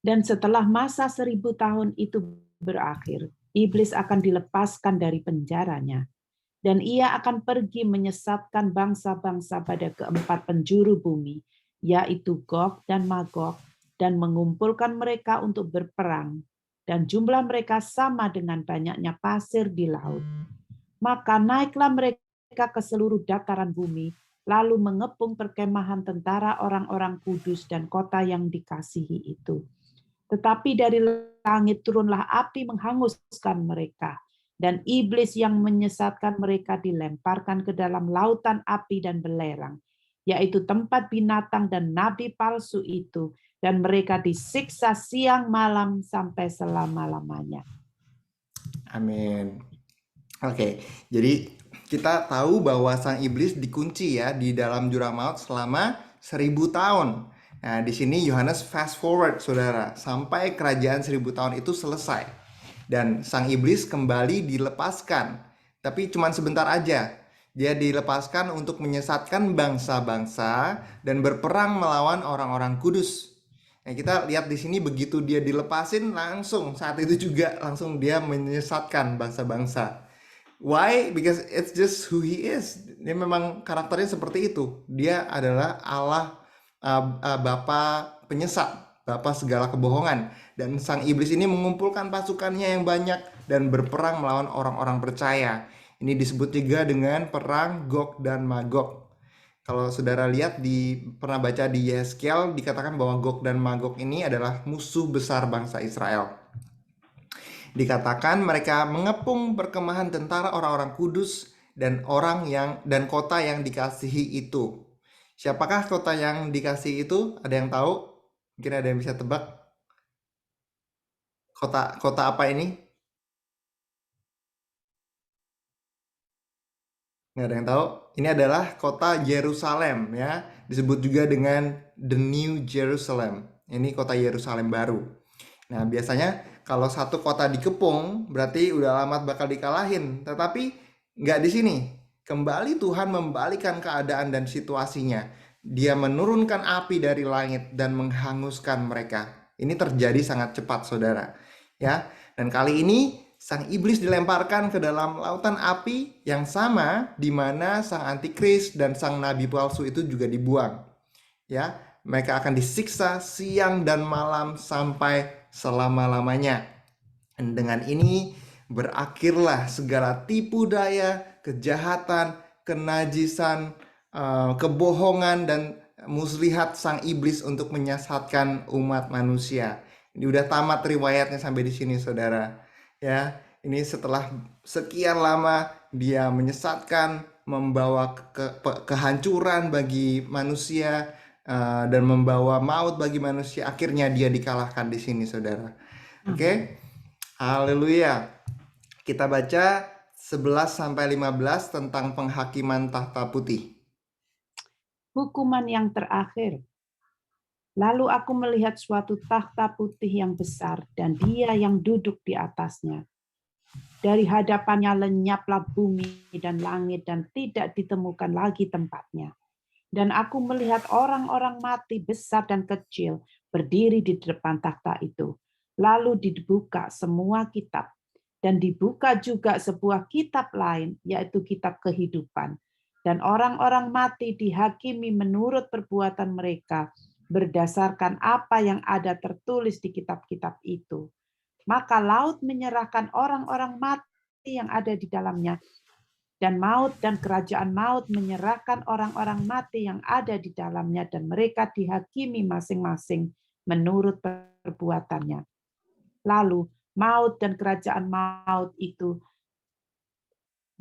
dan setelah masa 1000 tahun itu berakhir, iblis akan dilepaskan dari penjaranya, dan ia akan pergi menyesatkan bangsa-bangsa pada keempat penjuru bumi, yaitu Gog dan Magog, dan mengumpulkan mereka untuk berperang, dan jumlah mereka sama dengan banyaknya pasir di laut. Maka naiklah mereka ke seluruh dataran bumi, lalu mengepung perkemahan tentara orang-orang kudus dan kota yang dikasihi itu. Tetapi dari langit turunlah api menghanguskan mereka, dan iblis yang menyesatkan mereka dilemparkan ke dalam lautan api dan belerang, yaitu tempat binatang dan nabi palsu itu, dan mereka disiksa siang malam sampai selama-lamanya. Amin. Oke, jadi kita tahu bahwa sang iblis dikunci ya di dalam jurang maut selama 1000 tahun. Nah, di sini Yohanes fast forward, saudara, sampai kerajaan 1000 tahun itu selesai. Dan sang iblis kembali dilepaskan. Tapi cuma sebentar aja. Dia dilepaskan untuk menyesatkan bangsa-bangsa dan berperang melawan orang-orang kudus. Nah, kita lihat di sini begitu dia dilepasin langsung saat itu juga langsung dia menyesatkan bangsa-bangsa. Why? Because it's just who he is. Dia memang karakternya seperti itu. Dia adalah Allah, Bapa penyesat, Bapa segala kebohongan. Dan sang iblis ini mengumpulkan pasukannya yang banyak dan berperang melawan orang-orang percaya. Ini disebut juga dengan perang Gog dan Magog. Kalau saudara lihat pernah baca di Yeskel, dikatakan bahwa Gog dan Magog ini adalah musuh besar bangsa Israel. Dikatakan mereka mengepung perkemahan tentara orang-orang kudus dan kota yang dikasihi itu. Siapakah kota yang dikasihi itu? Ada yang tahu? Mungkin ada yang bisa tebak. Kota apa ini? Nggak ada yang tahu. Ini adalah kota Yerusalem ya. Disebut juga dengan The New Jerusalem. Ini kota Yerusalem baru. Nah, biasanya kalau satu kota dikepung, berarti udah alamat bakal dikalahin. Tetapi nggak di sini. Kembali Tuhan membalikan keadaan dan situasinya. Dia menurunkan api dari langit dan menghanguskan mereka. Ini terjadi sangat cepat, saudara. Ya, dan kali ini sang iblis dilemparkan ke dalam lautan api yang sama di mana sang antikris dan sang nabi palsu itu juga dibuang. Ya, mereka akan disiksa siang dan malam sampai selama-lamanya. Dan dengan ini berakhirlah segala tipu daya, kejahatan, kenajisan, kebohongan dan muslihat sang iblis untuk menyesatkan umat manusia. Ini udah tamat riwayatnya sampai di sini, saudara. Ya, ini setelah sekian lama dia menyesatkan, membawa kehancuran bagi manusia, dan membawa maut bagi manusia, akhirnya dia dikalahkan di sini, saudara. Oke. Haleluya. Kita baca 11-15 tentang penghakiman tahta putih. Hukuman yang terakhir. Lalu aku melihat suatu tahta putih yang besar dan Dia yang duduk di atasnya. Dari hadapannya lenyaplah bumi dan langit dan tidak ditemukan lagi tempatnya. Dan aku melihat orang-orang mati besar dan kecil berdiri di depan takhta itu. Lalu dibuka semua kitab. Dan dibuka juga sebuah kitab lain, yaitu kitab kehidupan. Dan orang-orang mati dihakimi menurut perbuatan mereka, berdasarkan apa yang ada tertulis di kitab-kitab itu. Maka laut menyerahkan orang-orang mati yang ada di dalamnya, dan maut dan kerajaan maut menyerahkan orang-orang mati yang ada di dalamnya, dan mereka dihakimi masing-masing menurut perbuatannya. Lalu maut dan kerajaan maut itu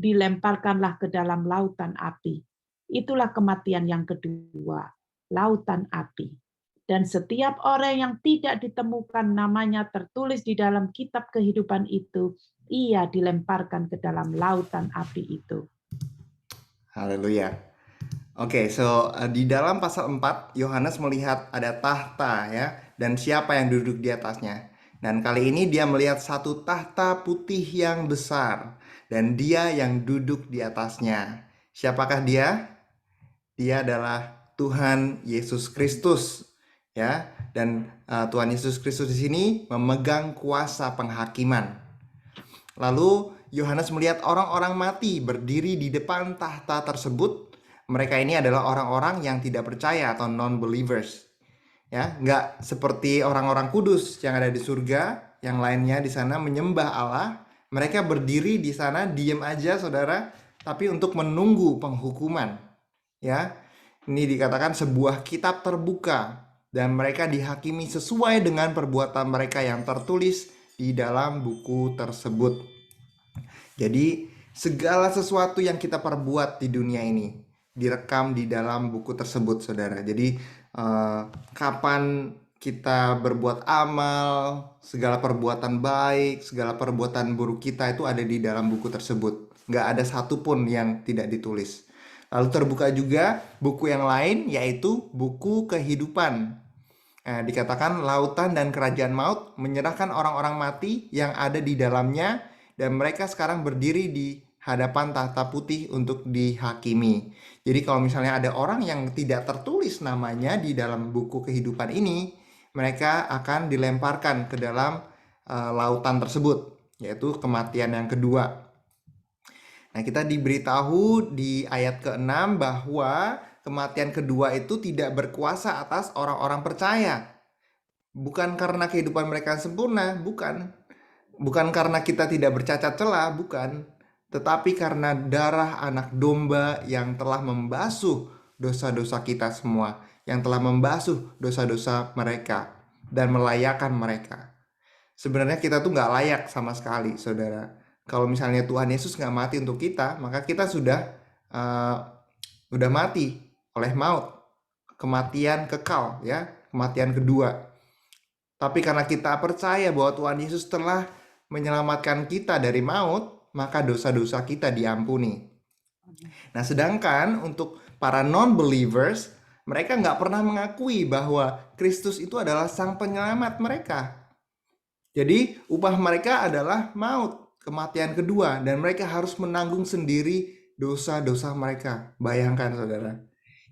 dilemparkanlah ke dalam lautan api. Itulah kematian yang kedua, lautan api. Dan setiap orang yang tidak ditemukan namanya tertulis di dalam kitab kehidupan itu, ia dilemparkan ke dalam lautan api itu. Haleluya. Oke, so di dalam pasal 4, Yohanes melihat ada tahta ya, dan siapa yang duduk di atasnya. Dan kali ini dia melihat satu tahta putih yang besar, dan dia yang duduk di atasnya. Siapakah dia? Dia adalah Tuhan Yesus Kristus, ya. Dan Tuhan Yesus Kristus di sini memegang kuasa penghakiman. Lalu Yohanes melihat orang-orang mati berdiri di depan tahta tersebut. Mereka ini adalah orang-orang yang tidak percaya atau non-believers. Ya, nggak seperti orang-orang kudus yang ada di surga, yang lainnya di sana menyembah Allah. Mereka berdiri di sana diam aja, saudara, tapi untuk menunggu penghukuman. Ya, ini dikatakan sebuah kitab terbuka dan mereka dihakimi sesuai dengan perbuatan mereka yang tertulis di dalam buku tersebut. Jadi segala sesuatu yang kita perbuat di dunia ini direkam di dalam buku tersebut, saudara. Jadi kapan kita berbuat amal, segala perbuatan baik, segala perbuatan buruk kita itu ada di dalam buku tersebut. Nggak ada satupun yang tidak ditulis. Lalu terbuka juga buku yang lain, yaitu buku kehidupan. Dikatakan lautan dan kerajaan maut menyerahkan orang-orang mati yang ada di dalamnya, dan mereka sekarang berdiri di hadapan tahta putih untuk dihakimi. Jadi kalau misalnya ada orang yang tidak tertulis namanya di dalam buku kehidupan ini, mereka akan dilemparkan ke dalam lautan tersebut, yaitu kematian yang kedua. Nah, kita diberitahu di ayat ke-6 bahwa kematian kedua itu tidak berkuasa atas orang-orang percaya. Bukan karena kehidupan mereka sempurna, bukan. Bukan karena kita tidak bercacat celah, bukan. Tetapi karena darah anak domba yang telah membasuh dosa-dosa kita semua, yang telah membasuh dosa-dosa mereka dan melayakkan mereka. Sebenarnya kita tuh nggak layak sama sekali, saudara. Kalau misalnya Tuhan Yesus nggak mati untuk kita, maka kita sudah mati oleh maut, kematian kekal, ya, kematian kedua. Tapi karena kita percaya bahwa Tuhan Yesus telah menyelamatkan kita dari maut, maka dosa-dosa kita diampuni. Nah, sedangkan untuk para non-believers, mereka nggak pernah mengakui bahwa Kristus itu adalah sang penyelamat mereka. Jadi upah mereka adalah maut, kematian kedua, dan mereka harus menanggung sendiri dosa-dosa mereka. Bayangkan, saudara,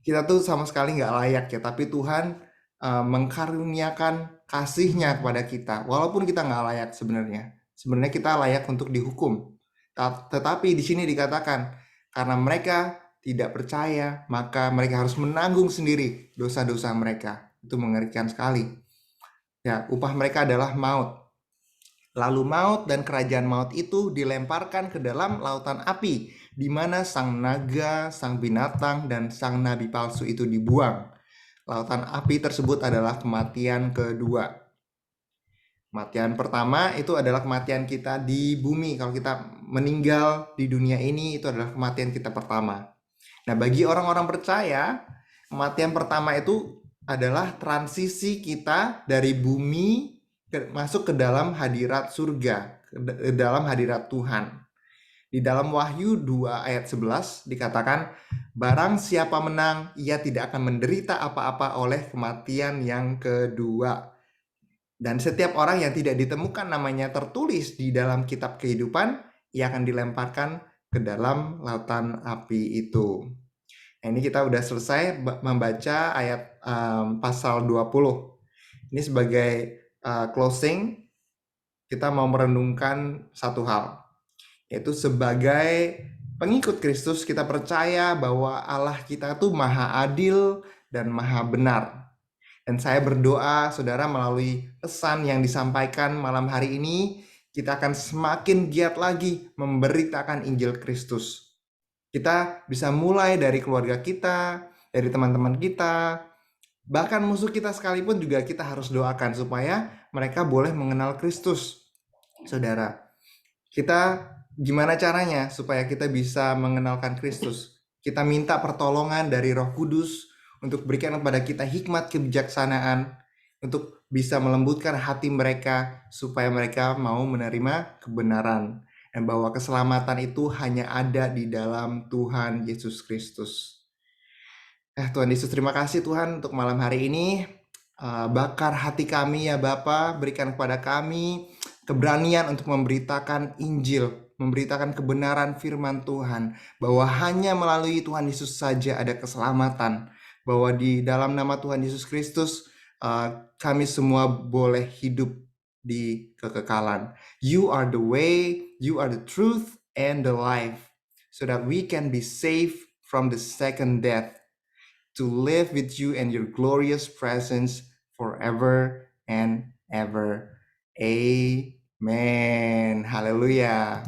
kita tuh sama sekali nggak layak ya, tapi Tuhan mengkaruniakan kasih-Nya kepada kita, walaupun kita nggak layak sebenarnya. Sebenarnya kita layak untuk dihukum. Tetapi di sini dikatakan, karena mereka tidak percaya, maka mereka harus menanggung sendiri dosa-dosa mereka. Itu mengerikan sekali. Ya, upah mereka adalah maut. Lalu maut dan kerajaan maut itu dilemparkan ke dalam lautan api, di mana sang naga, sang binatang, dan sang nabi palsu itu dibuang. Lautan api tersebut adalah kematian kedua. Kematian pertama itu adalah kematian kita di bumi. Kalau kita meninggal di dunia ini, itu adalah kematian kita pertama. Nah, bagi orang-orang percaya, kematian pertama itu adalah transisi kita dari bumi masuk ke dalam hadirat surga, ke dalam hadirat Tuhan. Di dalam Wahyu 2 ayat 11 dikatakan, barang siapa menang, ia tidak akan menderita apa-apa oleh kematian yang kedua. Dan setiap orang yang tidak ditemukan namanya tertulis di dalam kitab kehidupan, ia akan dilemparkan ke dalam lautan api itu. Ini kita udah selesai membaca ayat pasal 20. Ini sebagai closing, kita mau merenungkan satu hal, yaitu sebagai pengikut Kristus kita percaya bahwa Allah kita tuh maha adil dan maha benar. Dan saya berdoa saudara melalui pesan yang disampaikan malam hari ini, kita akan semakin giat lagi memberitakan Injil Kristus. Kita bisa mulai dari keluarga kita, dari teman-teman kita, bahkan musuh kita sekalipun juga kita harus doakan supaya mereka boleh mengenal Kristus. Saudara, kita gimana caranya supaya kita bisa mengenalkan Kristus? Kita minta pertolongan dari Roh Kudus untuk berikan kepada kita hikmat kebijaksanaan untuk bisa melembutkan hati mereka supaya mereka mau menerima kebenaran dan bahwa keselamatan itu hanya ada di dalam Tuhan Yesus Kristus. Tuhan Yesus, terima kasih Tuhan untuk malam hari ini. Bakar hati kami ya Bapa, berikan kepada kami keberanian untuk memberitakan Injil, memberitakan kebenaran firman Tuhan, bahwa hanya melalui Tuhan Yesus saja ada keselamatan, bahwa di dalam nama Tuhan Yesus Kristus kami semua boleh hidup di kekekalan. You are the way, you are the truth and the life, so that we can be saved from the second death, to live with you and your glorious presence forever and ever. Amen. Haleluya.